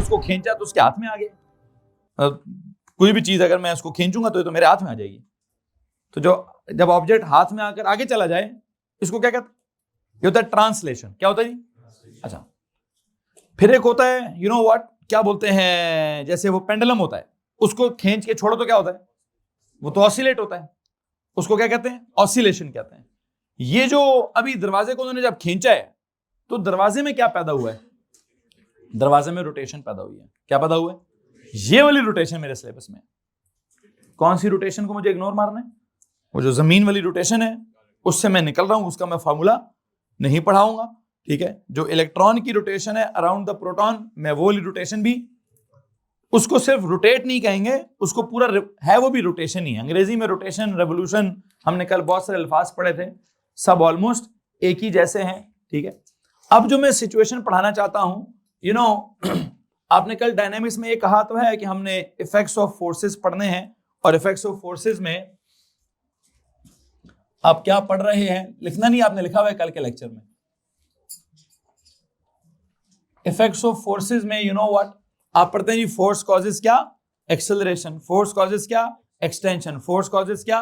उसको खींचा तो उसके हाथ में आ गया। कोई भी चीज अगर मैं इसको खींचूंगा तो ये तो मेरे हाथ में आ जाएगी। तो जब ऑब्जेक्ट हाथ में आकर आगे चला जाए इसको क्या कहते हैं? ये होता है ट्रांसलेशन। क्या होता है जी? अच्छा, फिर एक होता है यू नो व्हाट, क्या बोलते हैं, जैसे वो पेंडुलम होता है, उसको खींच के छोड़ो तो क्या होता है? वो तो ऑसिलेट होता है, उसको क्या कहते हैं? ऑसिलेशन कहते हैं। ये जो अभी दरवाजे को उन्होंने जब खींचा है तो दरवाजे में क्या पैदा हुआ है? दरवाजे में रोटेशन पैदा हुई है। क्या पैदा हुआ है? ये वाली रोटेशन मेरे सिलेबस में। कौन सी रोटेशन को मुझे इग्नोर मारना है? वो जो जमीन वाली रोटेशन है उससे मैं निकल रहा हूं, उसका मैं फार्मूला नहीं पढ़ाऊंगा, ठीक है। जो इलेक्ट्रॉन की रोटेशन है अराउंड द प्रोटॉन, मैं वो वाली रोटेशन भी, उसको सिर्फ रोटेट नहीं कहेंगे, उसको पूरा है वो भी रोटेशन ही है। अंग्रेजी में रोटेशन, रेवोल्यूशन, हमने कल बहुत सारे अल्फाज पढ़े थे, सब ऑलमोस्ट एक ही जैसे हैं, ठीक है। अब जो मैं सिचुएशन पढ़ाना चाहता हूं, यू नो आपने कल डायनेमिक्स में ये कहा तो है कि हमने इफेक्ट्स ऑफ फोर्सेस पढ़ने हैं, और इफेक्ट्स ऑफ फोर्सेस में आप क्या पढ़ रहे हैं लिखना नहीं, आपने लिखा हुआ है कल के लेक्चर में। इफेक्ट्स ऑफ फोर्सेस में यू नो व्हाट आप पढ़ते हैं जी, फोर्स कॉजेस क्या? एक्सेलरेशन। फोर्स कॉजेस क्या? एक्सटेंशन। फोर्स कॉजेस क्या?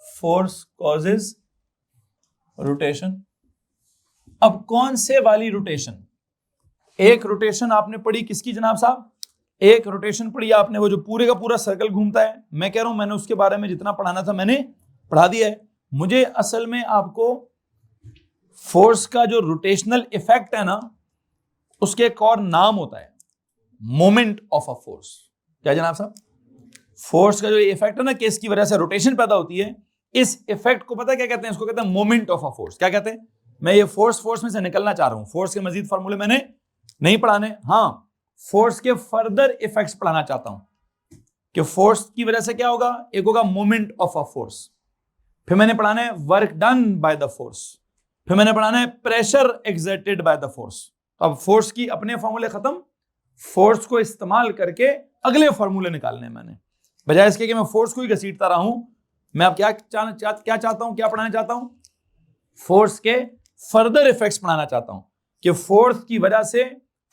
Force causes rotation. अब कौन से वाली रोटेशन? एक रोटेशन आपने पढ़ी किसकी जनाब साहब? एक रोटेशन पढ़ी आपने वो जो पूरे का पूरा सर्कल घूमता है। मैं कह रहा हूं मैंने उसके बारे में जितना पढ़ाना था मैंने पढ़ा दिया है। मुझे असल में आपको फोर्स का जो रोटेशनल इफेक्ट है ना, उसके एक और नाम होता है, मोमेंट ऑफ अ फोर्स। क्या जनाब साहब? फोर्स का जो इफेक्ट है ना कि इसकी वजह से रोटेशन पैदा होती है, इस इफेक्ट को पता है क्या कहते हैं? इसको कहते हैं मोमेंट ऑफ अ फोर्स। क्या कहते हैं? मैं ये फोर्स में से निकलना चाह रहा हूं। फोर्स के मजीद फार्मूले मैंने नहीं पढ़ाने, हाँ फोर्स के फर्दर इफेक्ट्स पढ़ाना चाहता हूं कि फोर्स की वजह से क्या होगा। एक होगा मोमेंट ऑफ अ फोर्स, फिर मैंने पढ़ाना है work done by the force, फिर मैंने पढ़ाना है pressure exerted by the force. अब फोर्स की अपने फॉर्मूले खत्म, फोर्स को इस्तेमाल करके अगले फॉर्मूले निकालने हैं मैंने, बजाय इसके कि मैं फोर्स को ही घसीटता रहा हूं। मैं अब क्या चाहता हूं, क्या पढ़ाना चाहता हूं? फोर्स के फर्दर इफेक्ट्स पढ़ाना चाहता हूं कि फोर्स की वजह से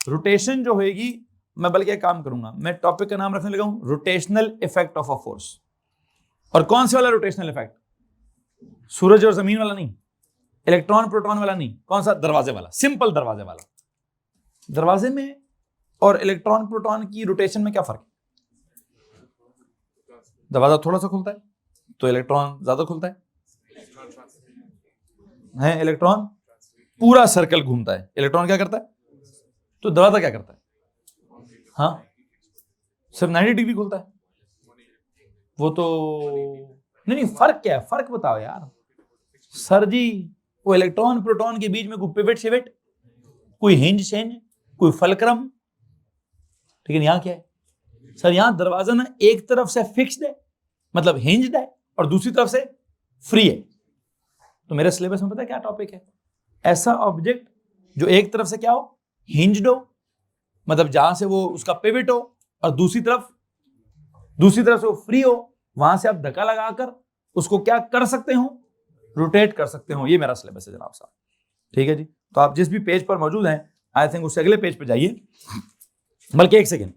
रोटेशन जो होगी, मैं बल्कि एक काम करूंगा, मैं टॉपिक का नाम रखने लगा हूं rotational effect of a force. और कौन से वाला रोटेशनल इफेक्ट? सूरज और जमीन वाला नहीं, इलेक्ट्रॉन प्रोटॉन वाला नहीं, कौन सा? दरवाजे वाला, सिंपल दरवाजे वाला। दरवाजे में और इलेक्ट्रॉन प्रोटॉन की रोटेशन में क्या फर्क है? दरवाजा थोड़ा सा खुलता है तो इलेक्ट्रॉन ज्यादा खुलता है, इलेक्ट्रॉन पूरा सर्कल घूमता है। इलेक्ट्रॉन क्या करता है? तो दरवाजा क्या करता है? हाँ, सिर्फ 90 डिग्री खुलता है। वो तो नहीं, फर्क क्या है? फर्क बताओ यार सर जी। वो इलेक्ट्रॉन प्रोटॉन के बीच में कोई पिवट शिवट, कोई हिंज शेंज, कोई फलक्रम, लेकिन यहां क्या है सर? यहां दरवाजा ना एक तरफ से फिक्स्ड है, मतलब हिंज्ड है, और दूसरी तरफ से फ्री है। तो मेरे सिलेबस में पता है क्या टॉपिक है? ऐसा ऑब्जेक्ट जो एक तरफ से क्या हो, हिंज्ड हो, मतलब जहां से वो उसका पिवट हो, और दूसरी तरफ से वो फ्री हो, वहां से आप धक्का लगाकर उसको क्या कर सकते हो? रोटेट कर सकते हो। ये मेरा सिलेबस है जनाब साहब, ठीक है जी। तो आप जिस भी पेज पर मौजूद हैं, आई थिंक उससे अगले पेज पे जाइए, बल्कि एक सेकंड,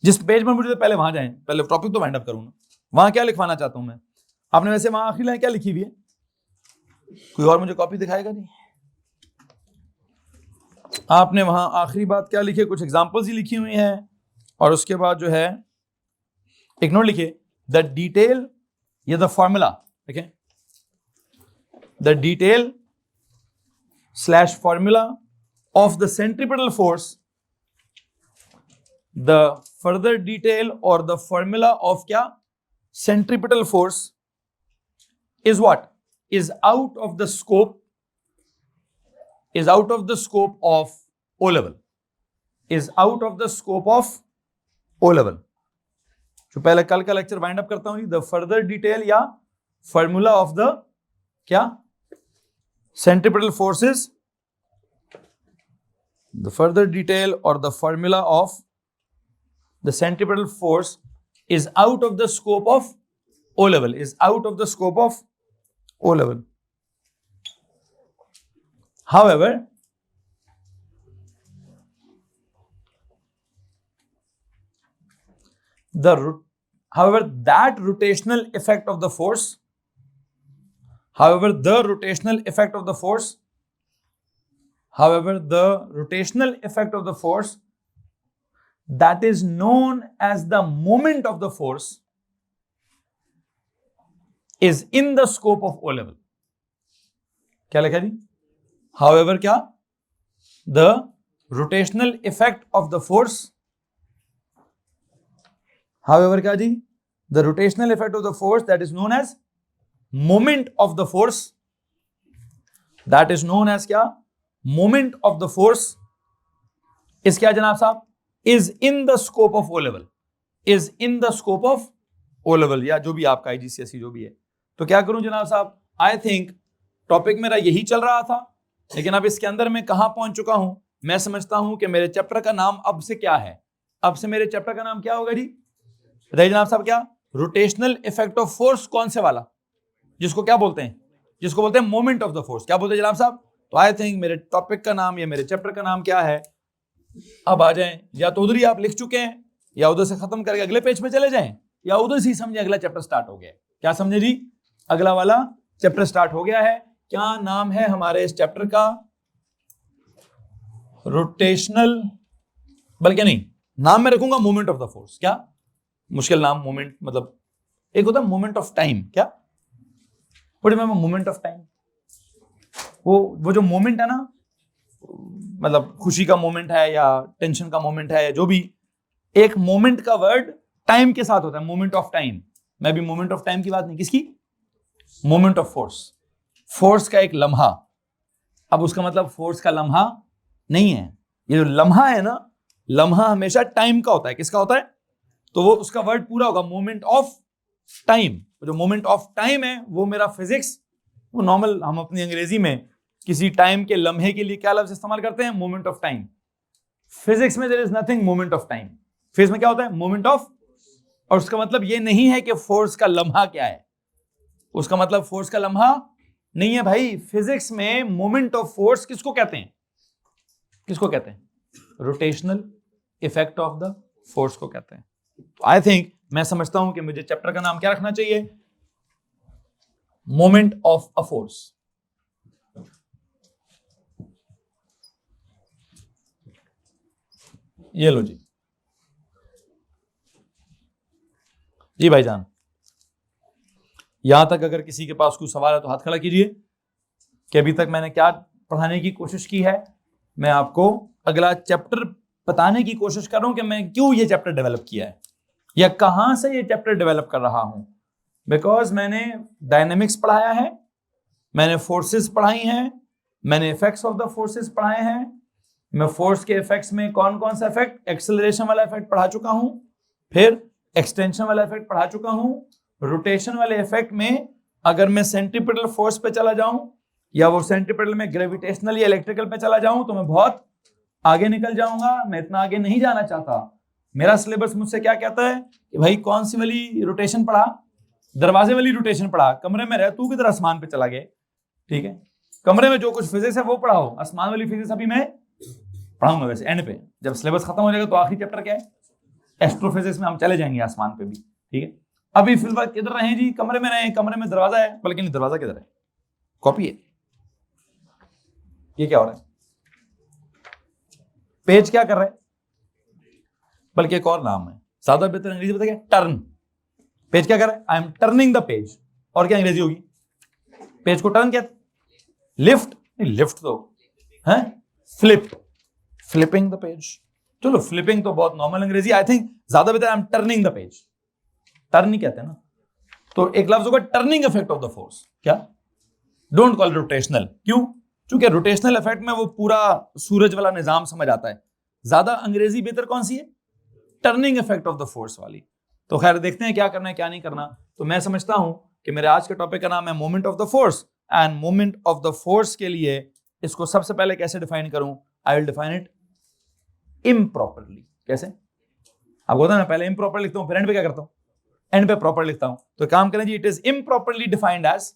जिस पेज पर मौजूद है पहले वहां जाएं, पहले टॉपिक तो वाइंड अप करूंगा। वहां क्या लिखवाना चाहता हूं मैं? आपने वैसे वहां आखिरी लाइन क्या लिखी हुई है? कोई और मुझे कॉपी दिखाएगा? नहीं, आपने वहां आखिरी बात क्या लिखी है? कुछ एग्जांपल्स ही लिखी हुई हैं, और उसके बाद जो है एक नोट लिखिए, द डिटेल, ये द फॉर्मूला, ठीक है, the detail / formula of the centripetal force, the further detail और द फॉर्मूला ऑफ क्या? Centripetal force is what? Is out of the scope of O level. Is out of the scope of O level. जो पहले कल का lecture wind up करता हूं, the further detail या formula of the क्या? Centripetal forces, the further detail और the formula of the centripetal force is out of the scope of O level. Is out of the scope of O level. However, however that rotational effect of the force, however the rotational effect of the force, however the rotational effect of the force that is known as the moment of the force is in the scope of O level. क्या लिखा जी? However क्या? The rotational effect of the force, however क्या जी? The rotational effect of the force that is known as moment of the force, that is known as क्या? Moment of the force is क्या जनाब साहब? Is in the scope of O level, is in the scope of O level, या जो भी आपका IGCSE जो भी है. तो क्या करूं जनाब साहब? आई थिंक टॉपिक मेरा यही चल रहा था, लेकिन अब इसके अंदर मैं कहां पहुंच चुका हूं? मैं समझता हूं कि मेरे चैप्टर का नाम अब से क्या है. अब से मेरे चैप्टर का नाम क्या होगा जी? बताइए जनाब साहब. क्या? Rotational effect of force. कौन से वाला? जिसको क्या बोलते हैं? जिसको बोलते हैं मोमेंट ऑफ द फोर्स. क्या बोलते हैं जनाब साहब? तो आई थिंक मेरे टॉपिक का नाम या मेरे चैप्टर का नाम क्या है? अब आ जाएं, या तो उधर ही आप लिख चुके हैं, या उधर से खत्म करके अगले पेज पे चले जाएं, या उधर से ही समझे अगला चैप्टर स्टार्ट हो गया. क्या समझे जी? अगला वाला चैप्टर स्टार्ट हो गया है. क्या नाम है हमारे इस चैप्टर का? रोटेशनल, बल्कि नहीं, नाम मैं रखूंगा मोमेंट ऑफ द फोर्स. क्या मुश्किल नाम? मोमेंट मतलब एक होता है मोमेंट ऑफ टाइम. क्या मोमेंट ऑफ टाइम? वो जो मोमेंट है ना, मतलब खुशी का मोमेंट है या टेंशन का मोमेंट है या जो भी, एक मोमेंट का वर्ड टाइम के साथ होता है. Moment of time. मैं भी मोमेंट ऑफ टाइम की बात नहीं. किसकी? Moment of force. फोर्स का एक लम्हा. अब उसका मतलब फोर्स का लम्हा नहीं है. ये जो लम्हा है ना, लम्हा हमेशा टाइम का होता है. किसका होता है? तो वो उसका वर्ड पूरा होगा मोमेंट ऑफ टाइम. जो मोमेंट ऑफ टाइम है वो मेरा फिजिक्स, वो नॉर्मल हम अपनी अंग्रेजी में किसी टाइम के लम्हे के लिए क्या लफ्ज इस्तेमाल करते हैं? Moment of time. फिजिक्स में there is nothing moment of time. Physics में क्या होता है? Moment of. और उसका मतलब ये नहीं है कि फोर्स का लम्हा क्या है. उसका मतलब फोर्स का लम्हा नहीं है भाई. फिजिक्स में मोमेंट ऑफ फोर्स किसको कहते हैं? किसको कहते हैं? Rotational effect of the force को कहते हैं. तो आई थिंक मैं समझता हूं कि मुझे चैप्टर का नाम क्या रखना चाहिए? Moment of a force. ये लो जी भाईजान. यहां तक अगर किसी के पास कोई सवाल है तो हाथ खड़ा कीजिए कि अभी तक मैंने क्या पढ़ाने की कोशिश की है. मैं आपको अगला चैप्टर बताने की कोशिश कर रहा हूं कि मैं क्यों ये चैप्टर डेवलप किया है या कहां से ये चैप्टर डेवलप कर रहा हूं. बिकॉज मैंने डायनेमिक्स पढ़ाया है, मैंने फोर्सेस पढ़ाई हैं, मैंने इफेक्ट्स ऑफ द फोर्सेस पढ़ाए हैं. मैं फोर्स के इफेक्ट्स में कौन कौन सा इफेक्ट? एक्सेलरेशन वाला इफेक्ट पढ़ा चुका हूं, फिर एक्सटेंशन वाला इफेक्ट पढ़ा चुका हूं. रोटेशन वाले इफेक्ट में अगर मैं सेंट्रीपिटल फोर्स पे चला जाऊं या वो सेंट्रीपिटल में ग्रेविटेशनल या इलेक्ट्रिकल पे चला जाऊं तो मैं बहुत आगे निकल जाऊंगा. मैं इतना आगे नहीं जाना चाहता. मेरा सिलेबस मुझसे क्या कहता है कि भाई कौन सी वाली रोटेशन पढ़ा? दरवाजे वाली रोटेशन पढ़ा. कमरे में रह तू किधर आसमान पे चला गया. ठीक है, कमरे में जो कुछ फिजिक्स है वो पढ़ाओ. आसमान वाली फिजिक्स अभी मैं पढ़ाऊंगा. वैसे एंड पे जब सिलेबस खत्म हो जाएगा तो आखिरी चैप्टर क्या है? एस्ट्रोफिजिक्स में हम चले जाएंगे आसमान पे भी. ठीक है, अभी फिलहाल किधर रहे जी? कमरे में रहे. कमरे में दरवाजा है, बल्कि नहीं, दरवाजा किधर है? कॉपी है. ये क्या हो रहा है? पेज क्या कर रहा है? बल्कि एक और नाम है, ज्यादा बेहतर अंग्रेजी पता क्या? टर्न. पेज क्या कर रहा है? आई एम टर्निंग द पेज. और क्या अंग्रेजी होगी? पेज को टर्न क्या? लिफ्ट नहीं, लिफ्ट तो है फ्लिप. Flipping the page. चलो फ्लिपिंग तो बहुत नॉर्मल अंग्रेजी. आई थिंक ज्यादा बेहतर I am turning the page. Turn नहीं कहते ना, तो एक लफ्ज होगा turning effect of the force. क्या? Don't call rotational. क्यों? क्योंकि रोटेशनल इफेक्ट में वो पूरा सूरज वाला निजाम समझ आता है. ज्यादा अंग्रेजी बेहतर कौन सी है? Turning effect of the force वाली. तो खैर देखते हैं क्या करना है क्या नहीं करना. तो मैं समझता हूं कि मेरे आज के टॉपिक का नाम है moment of the force. End moment of the force के लिए इसको सबसे पहले कैसे डिफाइन करूं? I will define it improperly. कैसे? आपको होता है ना, पहले इम्प्रॉपर लिखता हूं, फिर एंड पे क्या करता हूं? एंड पे प्रॉपर लिखता हूं. तो काम करें जी, it is improperly defined as.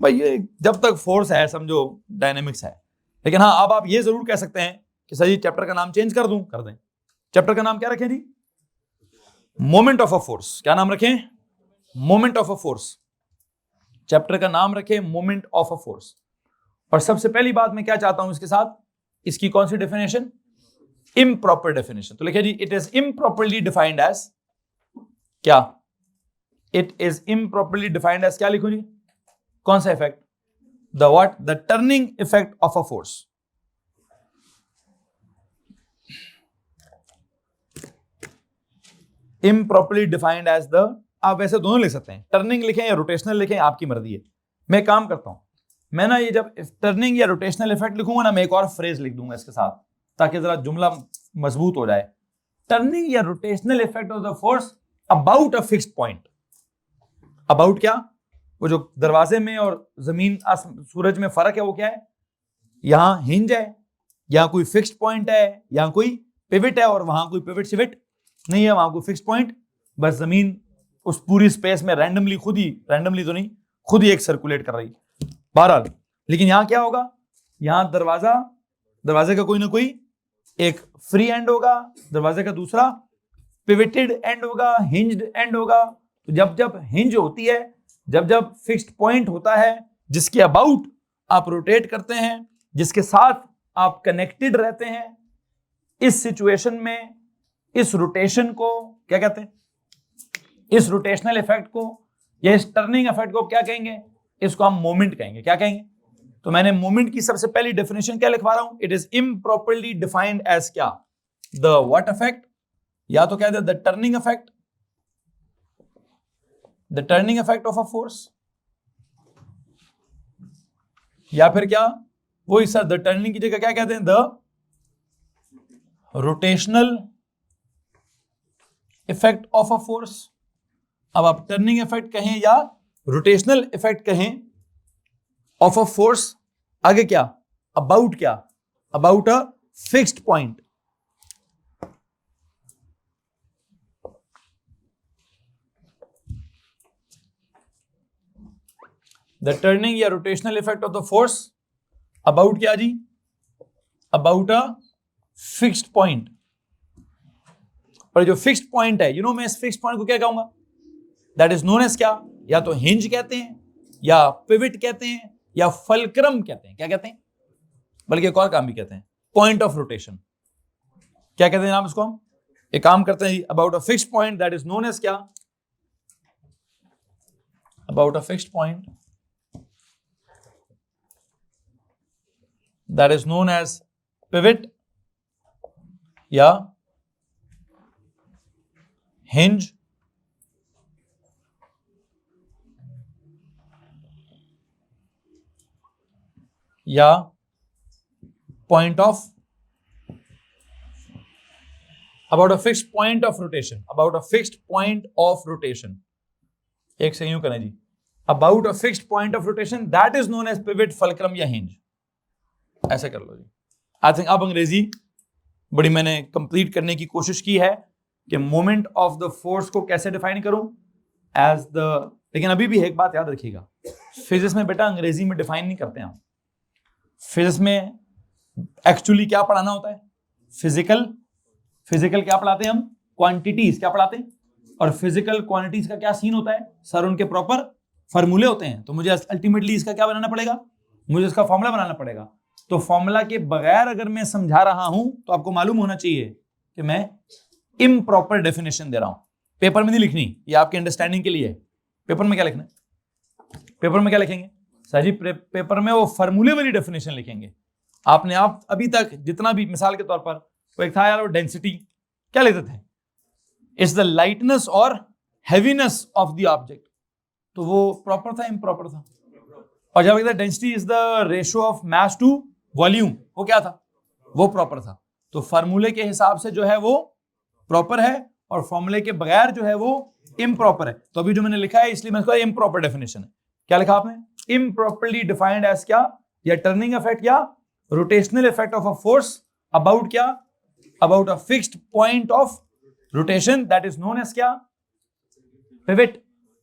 भाई ये जब तक फोर्स है समझो डायनेमिक्स है. लेकिन हाँ, अब आप ये जरूर कह सकते हैं कि सर जी चैप्टर का नाम चेंज कर दूं. कर दें. चैप्टर का नाम क्या रखें जी? मोमेंट ऑफ अ फोर्स, क्या नाम रखें? Moment of a force. Chapter का नाम रखें मोमेंट ऑफ अ फोर्स। और सबसे पहली बात मैं क्या चाहता हूं इसके साथ, इसकी कौन सी डेफिनेशन? Improper definition. तो लिखिए जी, it is improperly defined as क्या? It is improperly defined as क्या लिखूं जी? कौन सा effect? The what? The turning effect of a force. Improperly defined as the, आप वैसे दोनों लिख सकते हैं, टर्निंग लिखें या रोटेशनल लिखें, आपकी मर्जी है। मैं काम करता हूं, मैं ना ये जब टर्निंग या रोटेशनल इफेक्ट लिखूंगा ना, मैं एक और फ्रेज लिख दूंगा इसके साथ ताकि जरा जुमला मजबूत हो जाए। टर्निंग या rotational effect of the force about a fixed point. About क्या? वो जो दरवाजे में और जमीन सूरज में फर्क है वो क्या है? यहां हिंज है, यहां कोई फिक्स्ड पॉइंट है, यहां कोई पिवट है, और वहां कोई पिवट शिविट नहीं है, वहां कोई फिक्स्ड पॉइंट। बस जमीन उस पूरी स्पेस में रैंडमली, खुद ही रैंडमली तो नहीं, खुद ही एक सर्कुलेट कर रही बहरहाल। लेकिन यहां क्या होगा? यहां दरवाजे का कोई ना कोई एक फ्री एंड होगा, दरवाजे का दूसरा पिवटेड एंड होगा, हिंज्ड एंड होगा। तो जब जब हिंज होती है, जब जब फिक्स्ड पॉइंट होता है जिसके अबाउट आप रोटेट करते हैं, जिसके साथ आप कनेक्टेड रहते हैं, इस सिचुएशन में इस रोटेशन को क्या कहते हैं? इस रोटेशनल इफेक्ट को या इस टर्निंग इफेक्ट को क्या कहेंगे? इसको हम मोमेंट कहेंगे। क्या कहेंगे? तो मैंने मोमेंट की सबसे पहली डेफिनेशन क्या लिखवा रहा हूं? It is improperly defined as क्या? द व्हाट इफेक्ट, या तो क्या the turning effect, the turning effect of a force, या फिर क्या वही सर द टर्निंग की जगह क्या कहते हैं? The rotational effect of a force. अब आप टर्निंग इफेक्ट कहें या रोटेशनल इफेक्ट कहें ऑफ अ फोर्स, आगे क्या? अबाउट क्या? About a fixed point. The turning या rotational effect of the force about क्या जी? About a fixed point. पर जो फिक्स्ड पॉइंट है, मैं इस फिक्स्ड पॉइंट को क्या कहूंगा? दैट इज नोन एज क्या? या तो हिंज कहते हैं, या पिवट कहते हैं, या फलक्रम कहते हैं। क्या कहते हैं? बल्कि एक और काम भी कहते हैं, पॉइंट ऑफ रोटेशन। क्या कहते हैं नाम इसको? हम एक काम करते हैं, about a fixed point that is known as क्या? About a fixed point that is known as pivot या हिंज या point of, about a fixed point of rotation, about a fixed point of rotation. एक से यूं करें जी, about a fixed point of rotation that is known as pivot, fulcrum या hinge. ऐसे कर लो जी। आई थिंक अब अंग्रेजी बड़ी मैंने कंप्लीट करने की कोशिश की है कि मोमेंट ऑफ द फोर्स को कैसे डिफाइन करूं एज द, लेकिन अभी भी एक बात याद रखिएगा, फिजिक्स में बेटा अंग्रेजी में डिफाइन नहीं करते हैं हम। फिजिक्स में एक्चुअली क्या पढ़ाना होता है? फिजिकल क्या पढ़ाते हैं हम? क्वांटिटीज क्या पढ़ाते हैं? और फिजिकल क्वांटिटीज का क्या सीन होता है सर? उनके प्रॉपर फार्मूले होते हैं। तो मुझे अल्टीमेटली इसका क्या बनाना पड़ेगा? मुझे इसका फॉर्मूला बनाना पड़ेगा। तो फॉर्मूला के बगैर अगर मैं समझा रहा हूं तो आपको मालूम होना चाहिए कि मैं इम्प्रॉपर डेफिनेशन दे रहा हूं। पेपर में नहीं लिखनी, ये आपके अंडरस्टैंडिंग के लिए है। पेपर में क्या लिखना है? पेपर में क्या लिखेंगे सर जी? पेपर में वो फार्मूले वाली डेफिनेशन लिखेंगे। आपने आप अभी तक जितना भी, मिसाल के तौर पर वो एक था यार, वो डेंसिटी क्या लिखते थे? इट्स द लाइटनेस और हैवीनेस ऑफ द ऑब्जेक्ट। तो वो प्रॉपर था, इम्प्रॉपर था? और जब कहते density is the ratio of mass to volume, वो क्या था? वो प्रॉपर था। तो फार्मूले के हिसाब से जो है वो प्रॉपर है, और फॉर्मूले के बगैर जो है वो इम्प्रॉपर है। तो अभी जो मैंने लिखा है इसलिए मैं इसको इम्प्रॉपर डेफिनेशन है। क्या लिखा आपने? इम्प्रॉपरली डिफाइंड एज क्या? या टर्निंग इफेक्ट या rotational effect of a force about क्या? About a fixed point of rotation that is known as क्या? पिवट,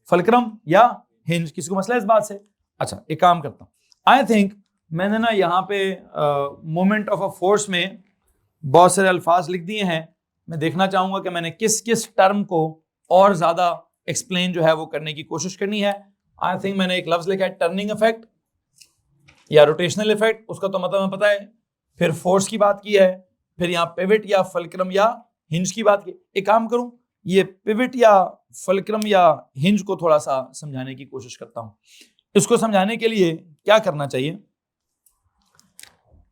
फलक्रम या हिंज। किसी को मसला इस बात से? अच्छा, एक काम करता हूं, आई थिंक मैंने ना यहाँ पे मोमेंट ऑफ अ फोर्स में बहुत सारे अल्फाज लिख दिए हैं। मैं देखना चाहूंगा कि मैंने किस किस टर्म को और ज्यादा एक्सप्लेन जो है वो करने की कोशिश करनी है। आई थिंक मैंने एक लफ्ज लिखा है टर्निंग इफेक्ट या रोटेशनल इफेक्ट, उसका तो मतलब हमें पता है। फिर फोर्स की बात की है, फिर यहाँ पिवट या फलक्रम या हिंज की बात की। एक काम करूं, ये पिवट या फलक्रम या हिंज को थोड़ा सा समझाने की कोशिश करता हूं। इसको समझाने के लिए क्या करना चाहिए,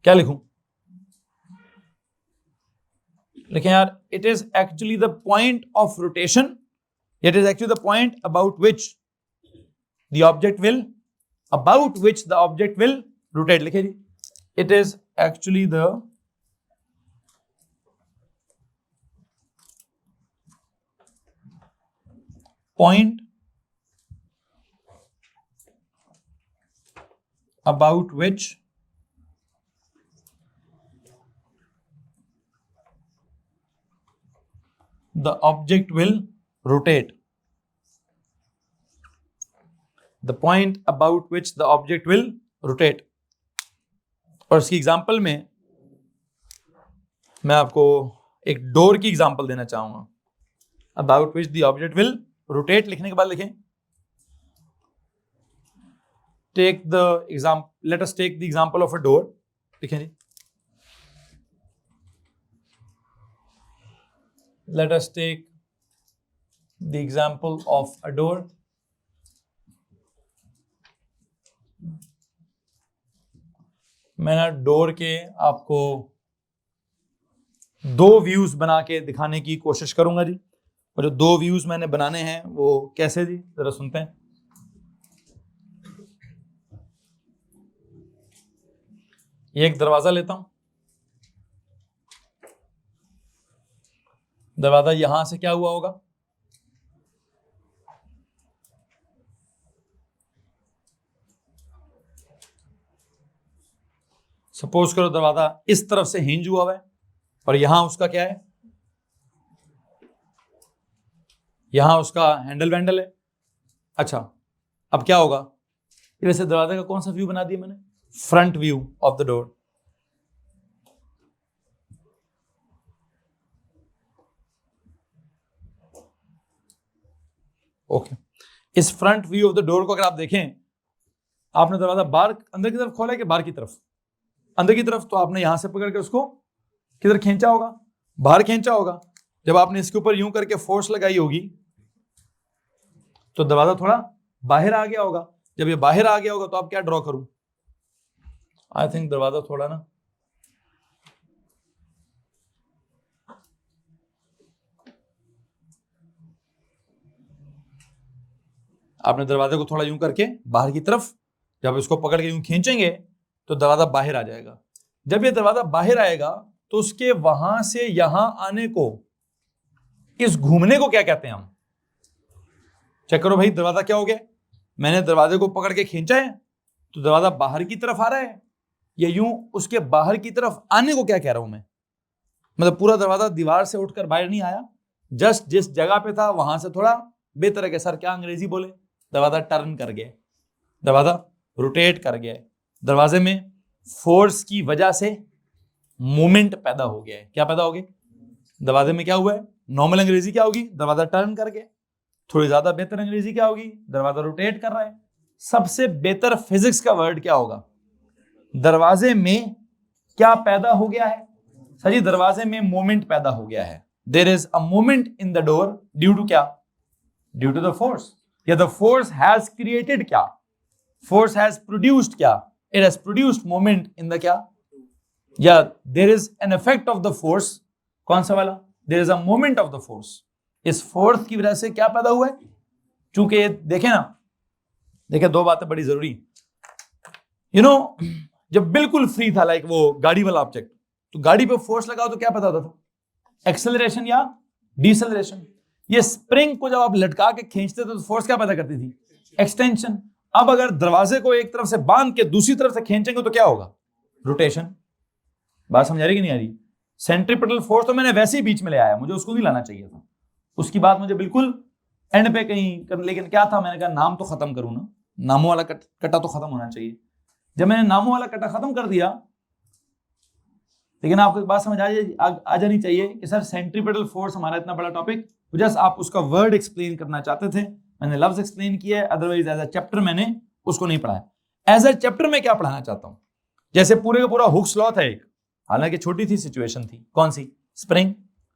क्या लिखूं? लेकिन यार, it is actually the point of rotation, it is actually the point about which the object will rotate. लिखे जी, it is actually the point about which the object will rotate. The point about which the object will rotate. और इसकी example में मैं आपको एक door की example देना चाहूंगा। about which the object will rotate लिखने के बाद लिखें take the example, let us take the example of a door. लिखें जी, let us take the example of a door. मैं डोर के आपको दो व्यूज बना के दिखाने की कोशिश करूंगा जी। और जो दो व्यूज मैंने बनाने हैं वो कैसे जी, जरा सुनते हैं। ये एक दरवाजा लेता हूं, दरवाजा यहां से क्या हुआ होगा, सपोज करो दरवाजा इस तरफ से हिंज हुआ है और यहां उसका क्या है, यहां उसका हैंडल वैंडल है। अच्छा, अब क्या होगा, वैसे दरवाजे का कौन सा व्यू बना दिया मैंने, front view of the door. Okay, इस front view of the door को अगर आप देखें, आपने दरवाजा बाहर अंदर की तरफ खोला है कि बाहर की तरफ, अंदर की तरफ, तो आपने यहां से पकड़ के उसको किधर खींचा होगा, बाहर खींचा होगा। जब आपने इसके ऊपर यूं करके फोर्स लगाई होगी तो दरवाजा थोड़ा बाहर आ गया होगा। जब ये बाहर आ गया होगा तो आप क्या ड्रॉ करूं, आई थिंक दरवाजा थोड़ा ना, आपने दरवाजे को थोड़ा यूं करके बाहर की तरफ, जब इसको पकड़ के यूं खींचेंगे तो दरवाजा बाहर आ जाएगा। जब ये दरवाजा बाहर आएगा तो उसके वहां से यहां आने को, इस घूमने को क्या कहते हैं हम, चेक करो भाई, दरवाजा क्या हो गया, मैंने दरवाजे को पकड़ के खींचा है तो दरवाजा बाहर की तरफ आ रहा है, या यूं उसके बाहर की तरफ आने को क्या कह रहा हूं मैं, मतलब पूरा दरवाजा दीवार से उठकर बाहर नहीं आया, जस्ट जिस जगह पे था वहां से थोड़ा बेहतर है। सर क्या अंग्रेजी बोले, दरवाजा टर्न कर गया, दरवाजा रोटेट कर गया, दरवाजे में फोर्स की वजह से मोमेंट पैदा हो गया है। क्या पैदा हो गया, दरवाजे में क्या हुआ है, नॉर्मल अंग्रेजी क्या होगी, दरवाजा टर्न कर गया। थोड़ी ज्यादा बेहतर अंग्रेजी क्या होगी, दरवाजा रोटेट कर रहा है। सबसे बेहतर फिजिक्स का वर्ड क्या होगा, दरवाजे में क्या पैदा हो गया है, सर जी दरवाजे में मोमेंट पैदा हो गया है। There is a moment in the door due to क्या, ड्यू टू द फोर्स, या द फोर्स हैज क्रिएटेड क्या, फोर्स हैज प्रोड्यूस्ड क्या, it has produced moment in the क्या, या there is an effect of the force, कौन सा वाला, there is a moment of the force. इस force की वजह से क्या पैदा हुआ है, चूंकि देखें ना, देखिए दो बातें बड़ी जरूरी, यू नो जब बिल्कुल फ्री था लाइक वो गाड़ी वाला ऑब्जेक्ट, तो गाड़ी पे फोर्स लगाओ तो क्या पता होता था, एक्सेलरेशन या डिसेलरेशन। ये स्प्रिंग को जब आप लटका के खींचते थे तो फोर्स क्या पैदा करती थी, एक्सटेंशन। अब अगर दरवाजे को एक तरफ से बांध के दूसरी तरफ से खींचेंगे तो क्या होगा, रोटेशन। बात समझ आ रही कि नहीं आ रही, सेंट्रीपिटल फोर्स तो मैंने वैसे ही बीच में ले आया, मुझे उसको नहीं लाना चाहिए था, उसकी बात मुझे बिल्कुल एंड पे कहीं कर, लेकिन क्या था, मैंने कहा नाम तो खत्म करूं ना, नामों वाला कटा तो खत्म होना चाहिए। जब मैंने नामों वाला कटा खत्म कर दिया, लेकिन आपको एक बात समझ आ जानी चाहिए कि सर सेंट्रीपिटल फोर्स हमारा इतना बड़ा टॉपिक जस्ट आप उसका वर्ड एक्सप्लेन करना चाहते थे, मैंने लफ्ज एक्सप्लेन किया है, अदरवाइज एज अ चैप्टर मैंने उसको नहीं पढ़ाया। एज अ चैप्टर में क्या पढ़ाना चाहता हूं, जैसे पूरे का पूरा हुक स्लॉथ है एक, हालांकि छोटी थी सिचुएशन थी, कौन सी, स्प्रिंग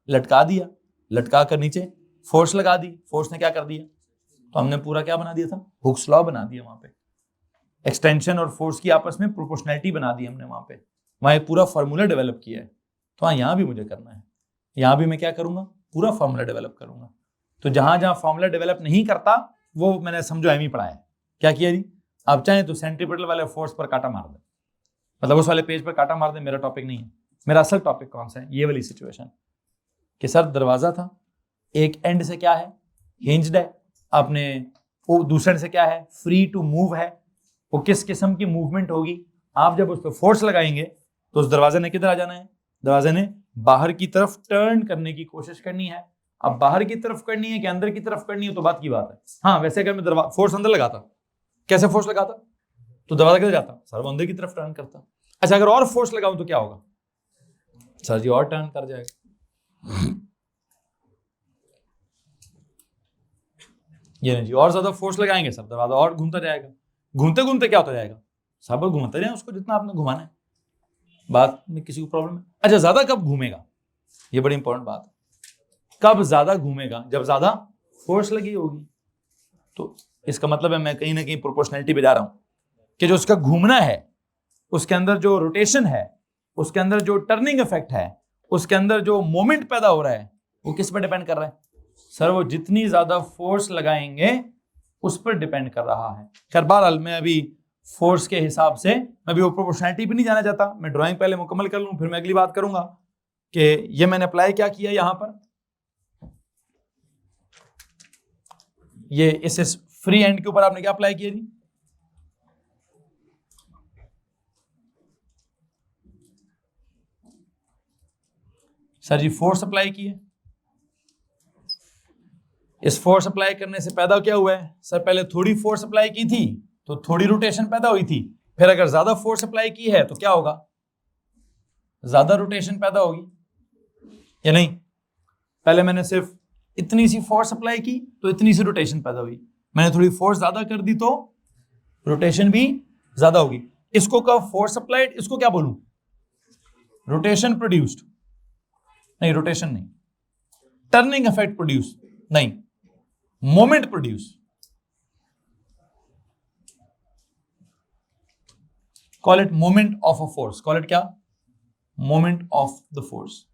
लटका दिया, लटका कर नीचे फोर्स लगा दी, फोर्स ने क्या कर दिया, तो हमने पूरा क्या बना दिया था, हुक स्लॉ बना दिया, वहां पे एक्सटेंशन और फोर्स की आपस में प्रोपोर्शनैलिटी बना दी हमने, वहां एक पूरा फार्मूला डेवलप किया है। तो हाँ, यहां भी मुझे करना है, यहां भी मैं क्या करूंगा, पूरा फार्मूला डेवलप करूंगा। तो जहां जहां फार्मूला डेवलप नहीं करता वो मैंने समझो एम ही पढ़ाया। क्या किया जी, आप चाहें तो सेंट्रीपिटल वाले फोर्स पर कांटा मार दें, मतलब उस वाले पेज पर कांटा मार दें, मेरा टॉपिक नहीं है। मेरा असल टॉपिक कौन सा है, ये वाली सिचुएशन कि सर दरवाजा था, एक एंड से क्या है, हिंज्ड है, आपने वो दूसरे एंड से क्या है, फ्री टू मूव है, वो किस किस्म की मूवमेंट होगी, आप जब उस पर फोर्स लगाएंगे तो उस दरवाजे ने किधर आ जाना है, दरवाजे ने बाहर की तरफ टर्न करने की कोशिश करनी है। अब बाहर की तरफ करनी है कि अंदर की तरफ करनी है तो बात की बात है। हाँ, वैसे अगर मैं फोर्स अंदर लगाता, कैसे फोर्स लगाता, तो दरवाजा किधर जाता, सर वो अंदर की तरफ टर्न करता। अच्छा, अगर और फोर्स लगाऊं तो क्या होगा, सर जी और टर्न कर जाएगा। ये नहीं जी, और ज्यादा फोर्स लगाएंगे सर दरवाजा और घूमता जाएगा, घूमते घूमते क्या होता जाएगा, सब घूमते जाए उसको जितना आपने घुमाना है, बात में किसी को प्रॉब्लम है। अच्छा, ज्यादा कब घूमेगा, ये बड़ी इंपॉर्टेंट बात है, कब ज्यादा घूमेगा, जब ज्यादा फोर्स लगी होगी। तो इसका मतलब है मैं कहीं ना कहीं प्रोपोर्शनैलिटी पे जा रहा हूं कि जो उसका घूमना है, उसके अंदर जो रोटेशन है, उसके अंदर जो टर्निंग इफेक्ट है, उसके अंदर जो मोमेंट पैदा हो रहा है, वो किस पर डिपेंड कर रहा है, सर वो जितनी ज्यादा फोर्स लगाएंगे उस पर डिपेंड कर रहा है। खैर बहरहाल मैं अभी फोर्स के हिसाब से मैं भी वो प्रोपोर्शनैलिटी पे नहीं जाना चाहता, मैं ड्राइंग पहले मुकम्मल कर लूं, फिर मैं अगली बात करूंगा कि ये मैंने अप्लाई क्या किया यहां पर, ये इस फ्री एंड के ऊपर आपने क्या अप्लाई किया जी, सर जी फोर्स अप्लाई की है। इस फोर्स अप्लाई करने से पैदा क्या हुआ है, सर पहले थोड़ी फोर्स अप्लाई की थी तो थोड़ी रोटेशन पैदा हुई थी, फिर अगर ज्यादा फोर्स अप्लाई की है तो क्या होगा, ज्यादा रोटेशन पैदा होगी या नहीं। पहले मैंने सिर्फ इतनी सी फोर्स अप्लाई की तो इतनी सी रोटेशन पैदा हुई, मैंने थोड़ी फोर्स ज्यादा कर दी तो रोटेशन भी ज्यादा होगी। इसको कब फोर्स अप्लाइड, इसको क्या बोलूं, रोटेशन प्रोड्यूस्ड, नहीं रोटेशन नहीं, टर्निंग इफेक्ट प्रोड्यूस नहीं, moment produce, call it moment of a force, call it क्या, मोमेंट ऑफ द फोर्स।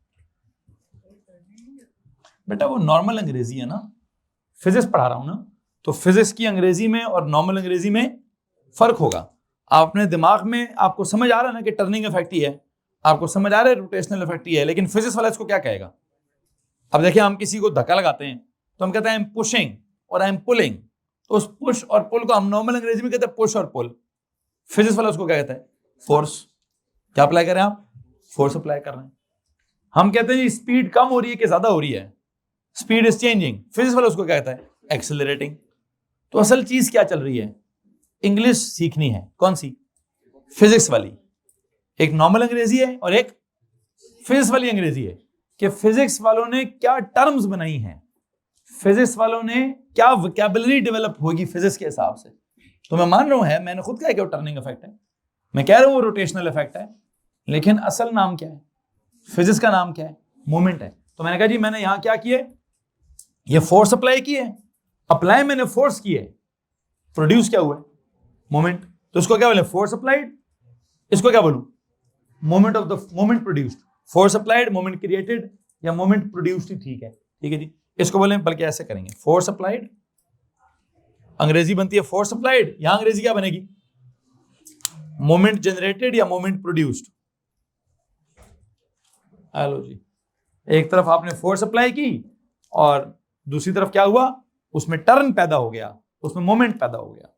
बेटा वो नॉर्मल अंग्रेजी है ना, फिजिक्स पढ़ा रहा हूं ना, तो फिजिक्स की अंग्रेजी में और नॉर्मल अंग्रेजी में फर्क होगा। आप अपने दिमाग में आपको समझ आ रहा है ना कि टर्निंग इफेक्ट ही है, आपको समझ आ रहा है रोटेशनल इफेक्ट ही है, लेकिन फिजिक्स वाला इसको क्या कहेगा। अब देखिए, हम किसी को धक्का लगाते हैं तो हम कहते हैं आई एम पुशिंग और आई एम पुलिंग, तो उस पुश और पुल को हम नॉर्मल अंग्रेजी में कहते हैं पुश और पुल, फिजिक्स वाला उसको क्या कहता है, फोर्स। क्या अप्लाई करें आप, फोर्स अप्लाई कर रहे हैं। हम कहते हैं स्पीड कम हो रही है कि ज्यादा हो रही है, स्पीड इज चेंजिंग, फिजिक्स वाला उसको क्या कहता है, एक्सेलरेटिंग। तो असल चीज क्या चल रही है, इंग्लिश सीखनी है, कौन सी, फिजिक्स वाली। एक नॉर्मल अंग्रेजी है और एक फिजिक्स वाली अंग्रेजी है, कि फिजिक्स वालों ने क्या टर्म्स बनाई हैं, फिजिक्स वालों ने क्या वोकैबुलरी डेवलप होगी फिजिक्स के हिसाब से। तो मैं मान रहा हूं है, मैंने खुद कहा कि वो टर्निंग इफेक्ट है, मैं कह रहा हूं वो रोटेशनल इफेक्ट है, लेकिन असल नाम क्या है, फिजिक्स का नाम क्या है, मोमेंट है। तो मैंने कहा जी मैंने यहां क्या किए, ये फोर्स अप्लाई की है, अप्लाई मैंने फोर्स की है, प्रोड्यूस क्या हुआ है, मोमेंट। तो इसको क्या बोले, फोर्स अप्लाइड, इसको क्या बोलूं, moment of the moment produced, force applied moment created, या मोमेंट प्रोड्यूस्ड ही ठीक है, ठीक है जी, इसको बोले। बल्कि ऐसे करेंगे, फोर्स अप्लाइड अंग्रेजी बनती है फोर्स अप्लाइड, यहां अंग्रेजी क्या बनेगी, मोमेंट जनरेटेड या मोमेंट प्रोड्यूस्ड। हेलो जी, एक तरफ आपने फोर्स अप्लाई की और दूसरी तरफ क्या हुआ, उसमें टर्न पैदा हो गया, उसमें मोमेंट पैदा हो गया।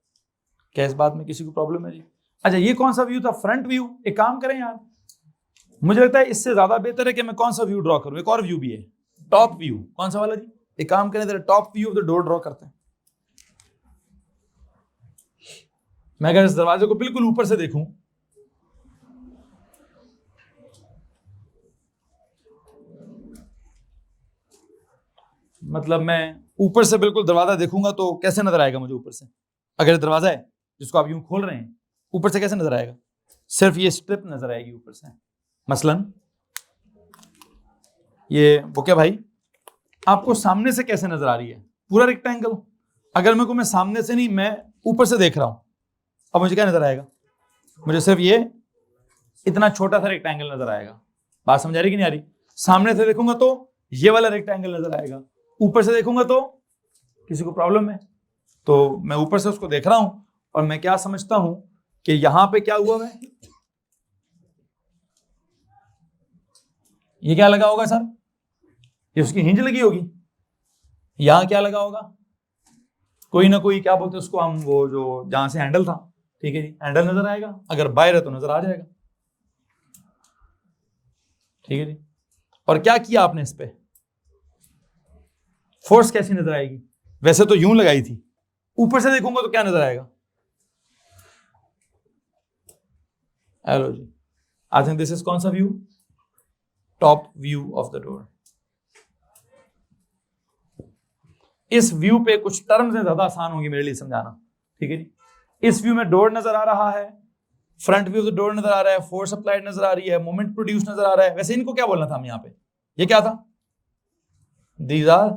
क्या इस बात में किसी को प्रॉब्लम है जी। अच्छा, ये कौन सा व्यू था, फ्रंट व्यू। एक काम करें यार, मुझे लगता है इससे ज्यादा बेहतर है कि मैं कौन सा व्यू ड्रॉ करूं, एक और व्यू भी है, टॉप व्यू। कौन सा वाला जी, एक काम करें जरा top view of the door draw करते हैं। मैं अगर इस दरवाजे को बिल्कुल ऊपर से देखूं, मतलब मैं ऊपर से बिल्कुल दरवाजा देखूंगा तो कैसे नजर आएगा मुझे ऊपर से? अगर दरवाजा है जिसको आप यूं खोल रहे हैं, ऊपर से कैसे नजर आएगा? सिर्फ ये स्ट्रिप नजर आएगी ऊपर से। मसलन ये बुके भाई आपको सामने से कैसे नजर आ रही है? पूरा रेक्टेंगल। अगर मेरे को, मैं सामने से नहीं, मैं ऊपर से देख रहा हूं, अब मुझे क्या नजर आएगा? मुझे सिर्फ ये इतना छोटा सा रेक्टेंगल नजर आएगा। बात समझ आ रही कि नहीं आ रही? सामने से देखूंगा तो ये वाला रेक्टेंगल नजर आएगा, ऊपर से देखूंगा तो किसी को प्रॉब्लम है तो मैं ऊपर से उसको देख रहा हूं और मैं क्या समझता हूं कि यहां पे क्या हुआ है, ये क्या लगा होगा सर? ये उसकी हिंज लगी होगी। यहां क्या लगा होगा? कोई ना कोई, क्या बोलते हैं उसको हम, वो जो जहां से हैंडल था, ठीक है जी, हैंडल नजर आएगा। अगर बाहर है तो नजर आ जाएगा, ठीक है जी। और क्या किया आपने इस पे? फोर्स कैसी नजर आएगी? वैसे तो यूं लगाई थी, ऊपर से देखूंगा तो क्या नजर आएगा? Hello ji, I think this is कौन सा view? Top view of the door. इस व्यू पे कुछ टर्म्स ज्यादा आसान होंगी मेरे लिए समझाना, ठीक है जी। इस व्यू में डोर नजर आ रहा है, front view of the door नजर आ रहा है, फोर्स अप्लाइड नजर आ रही है, मोमेंट प्रोड्यूस नजर आ रहा है। वैसे इनको क्या बोलना था हम यहाँ पे? ये क्या था? These are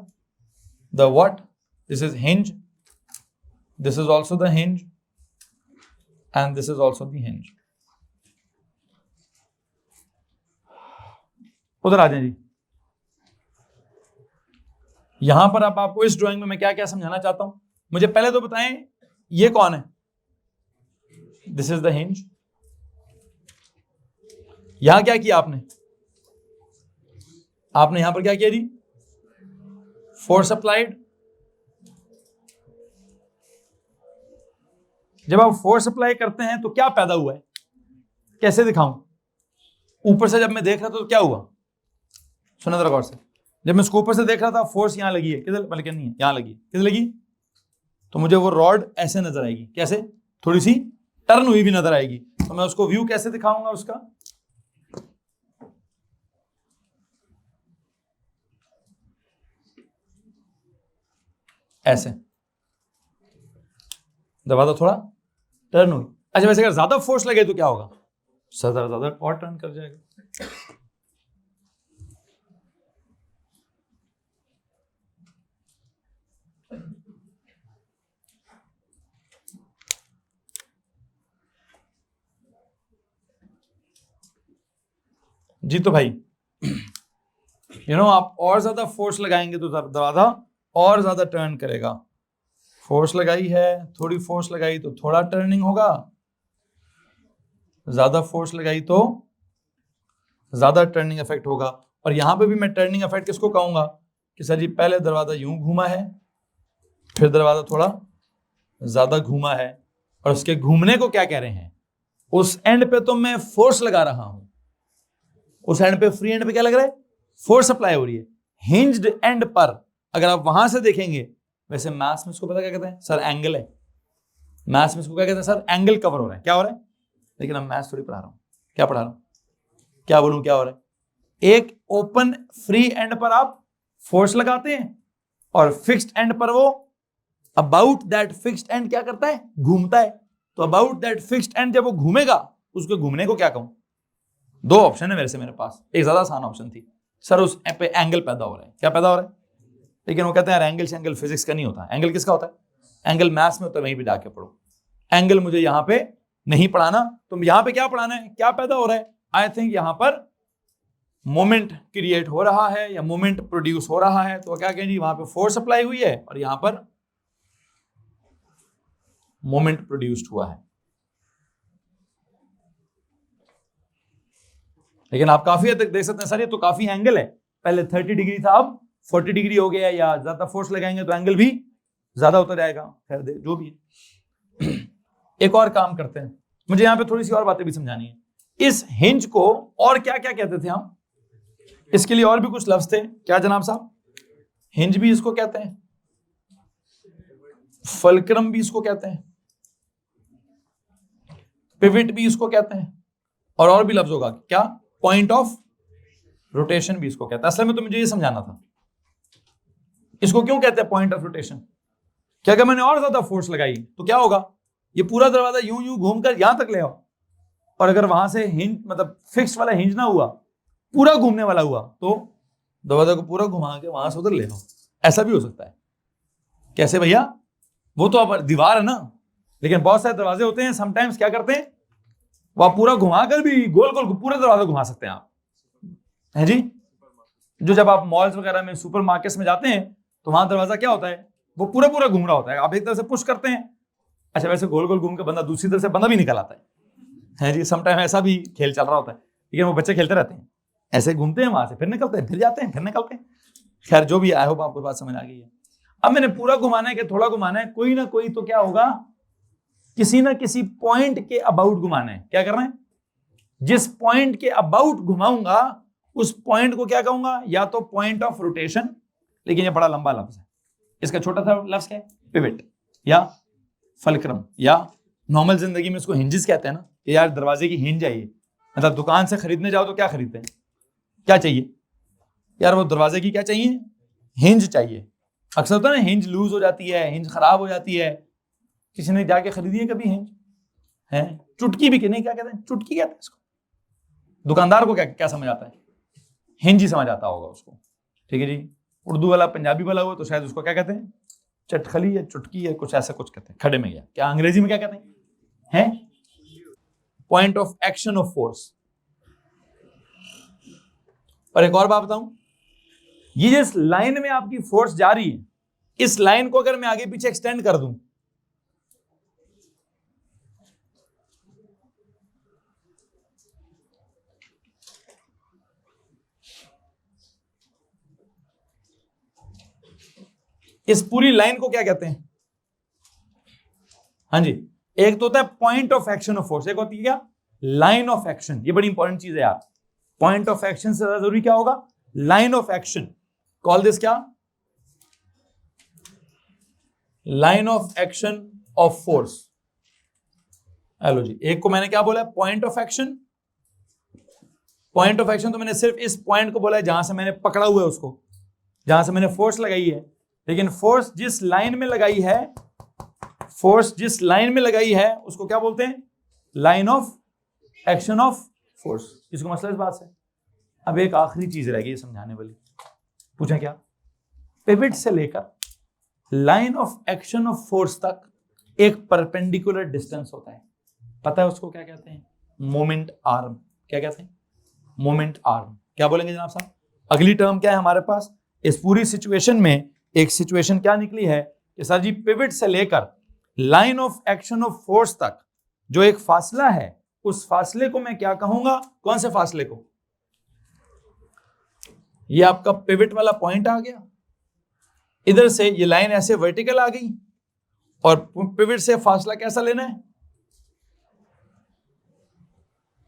the what? This is hinge, this is also the hinge and this is also the hinge. उधर आ जाए जी। यहां पर अब आपको इस ड्राइंग में मैं क्या क्या समझाना चाहता हूं, मुझे पहले तो बताएं ये कौन है? This is the hinge. यहां क्या किया आपने? आपने यहां पर क्या किया जी? Force applied. जब आप फोर्स अप्लाई करते हैं तो क्या पैदा हुआ है? कैसे दिखाऊं? ऊपर से जब मैं देख रहा था तो क्या हुआ? सुना जरा गौर से। जब मैं इसको ऊपर से देख रहा था, फोर्स यहां लगी है, किधर? बल्कि नहीं है, यहां लगी है। किधर लगी? तो मुझे वो रॉड ऐसे नजर आएगी। कैसे? थोड़ी सी टर्न हुई भी नजर आएगी। तो मैं उसको व्यू कैसे दिखाऊंगा उसका? ऐसे दबा दो, थोड़ा टर्न हुई। अच्छा, वैसे अगर ज्यादा फोर्स लगे तो क्या होगा? ज्यादा और टर्न कर जाएगा। जी तो भाई आप और ज्यादा फोर्स लगाएंगे तो दरवाजा और ज्यादा टर्न करेगा। फोर्स लगाई है, थोड़ी फोर्स लगाई तो थोड़ा टर्निंग होगा, ज्यादा फोर्स लगाई तो ज्यादा टर्निंग इफेक्ट होगा। और यहां पे भी मैं टर्निंग इफेक्ट किसको कहूंगा कि सर जी पहले दरवाजा यूं घूमा है, फिर दरवाजा थोड़ा ज्यादा घूमा है, और उसके घूमने को क्या कह रहे हैं? उस एंड पे तो मैं फोर्स लगा रहा हूं, उस एंड पे, फ्री एंड पे क्या लग रहा है? फोर्स अप्लाई हो रही है। हिंज्ड एंड पर अगर आप वहां से देखेंगे, वैसे मैथ्स में इसको पता क्या कहते हैं? सर एंगल है। मैथ्स में इसको क्या कहते हैं? सर एंगल कवर हो रहा है। क्या हो रहा है? लेकिन अब मैथ्स थोड़ी पढ़ा रहा हूं, क्या पढ़ा रहा हूं? क्या बोलूं क्या हो रहा है? एक ओपन फ्री एंड पर आप फोर्स लगाते हैं और फिक्स्ड एंड पर वो अबाउट दैट फिक्स्ड एंड क्या करता है? घूमता है। तो अबाउट दैट फिक्स्ड एंड जब वो घूमेगा, उसके घूमने को क्या कहूं? दो ऑप्शन है मेरे पास। एक ज्यादा आसान ऑप्शन थी, सर उस पे एंगल पैदा हो रहा है। क्या पैदा हो रहा है? लेकिन वो कहते हैं यार एंगल से एंगल फिजिक्स का नहीं होता। एंगल किसका होता है? एंगल मैथ्स में होता है, वहीं भी जाके पढ़ो। एंगल मुझे यहां पे नहीं पढ़ाना। तो यहां पे क्या पढ़ाना है? क्या पैदा हो रहा है? आई थिंक यहां पर मोमेंट क्रिएट हो रहा है या मोमेंट प्रोड्यूस हो रहा है। तो क्या कहें जी, वहां पे फोर्स अप्लाई हुई है और यहां पर मोमेंट प्रोड्यूस्ड हुआ है। लेकिन आप काफी हद तक देख सकते हैं सर ये तो काफी एंगल है, पहले 30 डिग्री था अब 40 डिग्री हो गया, या ज्यादा फोर्स लगाएंगे तो एंगल भी ज्यादा होता जाएगा। खैर दे जो भी है। एक और काम करते हैं, मुझे यहां पे थोड़ी सी और बातें भी समझानी है। इस हिंज को और क्या क्या कहते थे हम? इसके लिए और भी कुछ लफ्ज थे, क्या जनाब साहब? हिंज भी इसको कहते हैं, फल्क्रम भी इसको कहते हैं, पिविट भी इसको कहते हैं, और भी लफ्ज होगा क्या? पॉइंट ऑफ रोटेशन भी इसको कहता है। असल में तो मुझे ये समझाना था, इसको क्यों कहते हैं पॉइंट ऑफ रोटेशन? क्या अगर मैंने और ज्यादा फोर्स लगाई तो क्या होगा, ये पूरा दरवाजा यूं यूं घूमकर यहां तक ले आओ, और अगर वहां से हिंज मतलब फिक्स वाला हिंज ना हुआ, पूरा घूमने वाला हुआ, तो दरवाजा को पूरा घुमा के वहां से उधर ले आओ। ऐसा भी हो सकता है। कैसे भैया? वो तो अब दीवार है ना, लेकिन बहुत सारे दरवाजे होते हैं, समटाइम्स क्या करते हैं, वह पूरा घुमाकर भी गोल गोल पूरा दरवाजा घुमा सकते हैं आप, है जी। जो जब आप मॉल्स वगैरह में, सुपर मार्केट्स में जाते हैं, तो वहां दरवाजा क्या होता है, वो पूरा पूरा घूम रहा होता है, आप एक तरफ से पुश करते हैं, अच्छा वैसे गोल गोल घूम के बंदा दूसरी तरफ से बंदा भी निकल आता है जी। समटाइम ऐसा भी खेल चल रहा होता है, लेकिन वो बच्चे खेलते रहते हैं, ऐसे घूमते हैं, वहां से फिर निकलते हैं, फिर जाते हैं, फिर निकलते हैं। खैर जो भी, आई होप आपको बात समझ आ गई है। अब मैंने पूरा घुमाना है कि थोड़ा घुमाना है, कोई ना कोई तो क्या होगा, किसी ना किसी पॉइंट के अबाउट घुमाना है। क्या करना है, जिस पॉइंट के अबाउट घुमाऊंगा उस पॉइंट को क्या कहूंगा, या तो पॉइंट ऑफ रोटेशन, लेकिन ये बड़ा लंबा लफ्ज है, इसका छोटा सा लफ्ज क्या है, पिवट या फलक्रम, या नॉर्मल जिंदगी में इसको हिंजेस कहते हैं ना, कि यार दरवाजे की हिंज आई है, मतलब दुकान से खरीदने जाओ तो क्या खरीदते हैं, क्या चाहिए यार, वो दरवाजे की क्या चाहिए, हिंज चाहिए। अक्सर होता है ना, हिंज लूज हो जाती है, हिंज खराब हो जाती है, किसी ने जाके खरीदी है कभी हिंज है? चुटकी भी, नहीं क्या कहते हैं, चुटकी कहते हैं इसको। दुकानदार को क्या क्या समझ आता है, हिंज ही समझ आता होगा उसको, ठीक है जी। उर्दू वाला पंजाबी वाला हो तो शायद उसको क्या कहते हैं, चटखली या चुटकी या कुछ ऐसा कुछ कहते हैं, खड़े में गया। क्या अंग्रेजी में क्या कहते हैं? Point of action of force. और एक और बात बताऊं, ये जिस लाइन में आपकी फोर्स जा रही है, इस लाइन को अगर मैं आगे पीछे एक्सटेंड कर दूं, इस पूरी लाइन को क्या कहते हैं? हाँ जी, एक तो होता है point of action of force, एक होती है क्या, लाइन ऑफ एक्शन। ये बड़ी इंपॉर्टेंट चीज है यार, पॉइंट ऑफ एक्शन से ज्यादा जरूरी क्या होगा, line of action. Call this क्या, line of action of force. Hello जी, एक को मैंने क्या बोला, point of action. Point of action तो मैंने सिर्फ इस पॉइंट को बोला है जहां से मैंने पकड़ा हुआ है उसको, जहां से मैंने फोर्स लगाई है, लेकिन फोर्स जिस लाइन में लगाई है, फोर्स जिस लाइन में लगाई है उसको क्या बोलते हैं, line of action of force. इसको मसला इस बात से। अब एक आखिरी चीज रहेगी समझाने वाली, पूछें क्या, पिवट से लेकर line of action of force तक एक परपेंडिकुलर डिस्टेंस होता है, पता है उसको क्या कहते हैं, मोमेंट आर्म। क्या कहते हैं, मोमेंट आर्म। क्या बोलेंगे जनाब साहब? अगली टर्म क्या है हमारे पास इस पूरी सिचुएशन में? एक सिचुएशन क्या निकली है कि सर जी पिवट से लेकर line of action of force तक जो एक फासला है, उस फासले को मैं क्या कहूंगा? कौन से फासले को? ये आपका पिवट वाला पॉइंट आ गया, इधर से ये लाइन ऐसे वर्टिकल आ गई, और पिवट से फासला कैसा लेना है?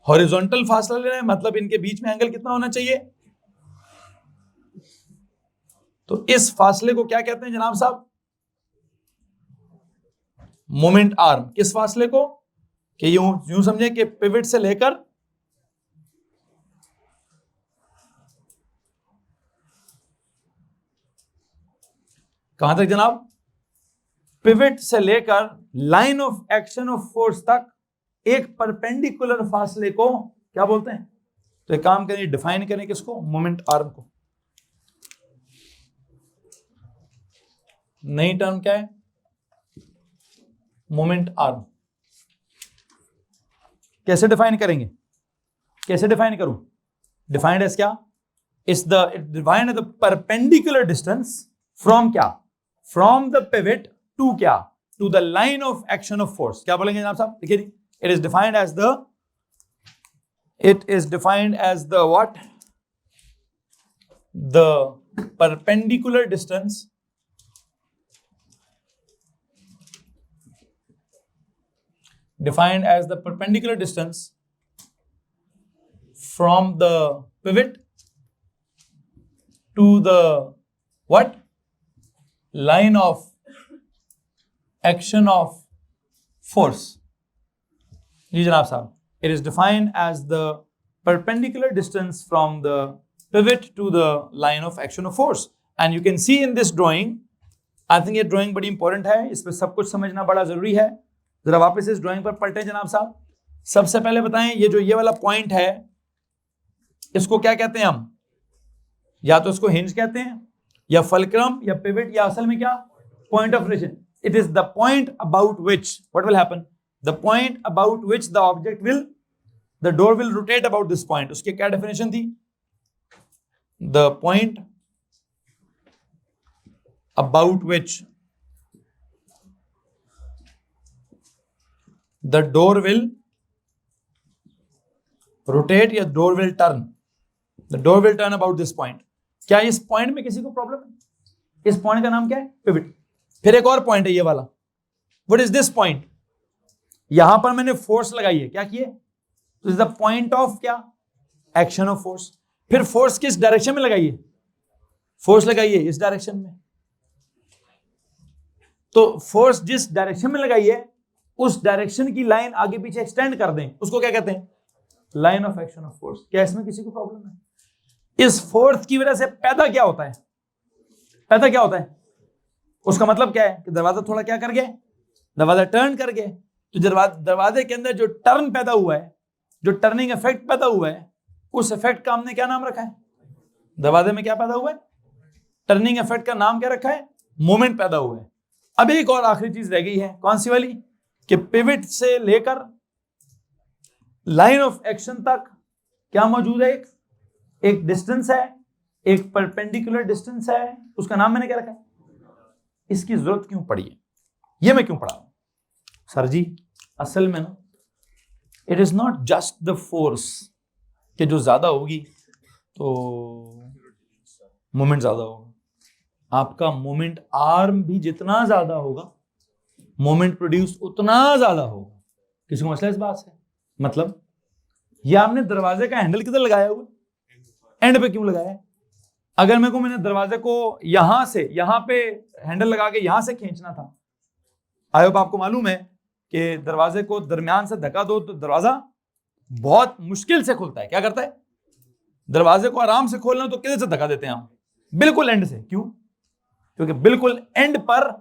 हॉरिजॉन्टल फासला लेना है, मतलब इनके बीच में एंगल कितना होना चाहिए? तो इस फासले को क्या कहते हैं जनाब साहब? Moment arm. किस फासले को? कि यूं समझे कि पिवट से लेकर कहां तक जनाब? पिवट से लेकर line of action of force तक एक परपेंडिकुलर फासले को क्या बोलते हैं? तो एक काम करें, डिफाइन करें किसको? मोमेंट आर्म को। नई टर्म क्या है? Moment arm. कैसे डिफाइन करेंगे? कैसे डिफाइन करूं? डिफाइंड एज क्या? It's defined as the perpendicular distance from क्या? फ्रॉम द पिवट टू क्या? To the line of action of force. क्या बोलेंगे जनाब साहब? देखिए, it is defined as the what? The perpendicular distance defined as the perpendicular distance from the pivot to the what? Line of action of force. जी जनाब साहब, it is defined as the perpendicular distance from the pivot to the line of action of force, and you can see in this drawing, I think ये drawing बड़ी important है, इस पर सब कुछ समझना बड़ा जरूरी है। जरा वापस इस ड्राइंग पर पलटें जनाब साहब। सबसे पहले बताएं, ये जो ये वाला पॉइंट है इसको क्या कहते हैं हम? या तो इसको हिंज कहते हैं, या फलक्रम, या पिवट, या असल में क्या, point of rotation. It is the point about which what will happen, the point about which the object will, the door will rotate about this point. उसकी क्या डेफिनेशन थी? The point about which the door will rotate या door will turn, the door will turn about this point. क्या इस point में किसी को problem है? इस पॉइंट का नाम क्या है? पिवट। फिर एक और पॉइंट है ये वाला, व्हाट इज दिस पॉइंट? यहां पर मैंने फोर्स लगाई है, क्या किए? तो इज द पॉइंट ऑफ क्या? Action of force. फिर फोर्स किस डायरेक्शन में लगाइए? फोर्स लगाइए इस डायरेक्शन में। तो फोर्स जिस डायरेक्शन में लगाइए उस डायरेक्शन की लाइन आगे पीछे एक्सटेंड कर दें, उसको क्या कहते हैं? Line of action of force. क्या इसमें किसी को प्रॉब्लम है? इस फोर्स की वजह से पैदा क्या होता है? पैदा क्या होता है? उसका मतलब क्या है कि दरवाजा थोड़ा क्या कर गया? दरवाजा टर्न कर गया। तो दरवाजे के अंदर जो टर्न पैदा हुआ है, जो टर्निंग इफेक्ट पैदा हुआ है, उस इफेक्ट का हमने क्या नाम रखा है? दरवाजे में क्या पैदा हुआ है? टर्निंग इफेक्ट का नाम क्या रखा है? मोमेंट पैदा हुआ है। अब एक और आखिरी चीज रह गई है, कौन सी वाली? कि पिवट से लेकर लाइन ऑफ एक्शन तक क्या मौजूद है? एक डिस्टेंस है, एक परपेंडिकुलर डिस्टेंस है, उसका नाम मैंने क्या रखा है? इसकी जरूरत क्यों पड़ी है? ये मैं क्यों पढ़ा रहा हूं? सर जी असल में ना, it is not just the force कि जो ज्यादा होगी तो मोमेंट ज्यादा होगा। आपका मोमेंट आर्म भी जितना ज्यादा होगा, मोमेंट प्रोड्यूस उतना ज्यादा होगा। किसी को मसला इस बात से? मतलब ये आपने दरवाजे का हैंडल किधर लगाया हुआ? एंड पे क्यों लगाया है? अगर मैंने दरवाजे को यहां से यहां पे हैंडल लगा के यहां से खींचना था, आई होप आपको मालूम है कि दरवाजे को दरमियान से धक्का दो तो दरवाजा बहुत मुश्किल से खुलता है। क्या करता है? दरवाजे को आराम से खोलना तो किधर से धक्का देते हैं हम? बिल्कुल एंड से। क्यों? क्योंकि बिल्कुल एंड पर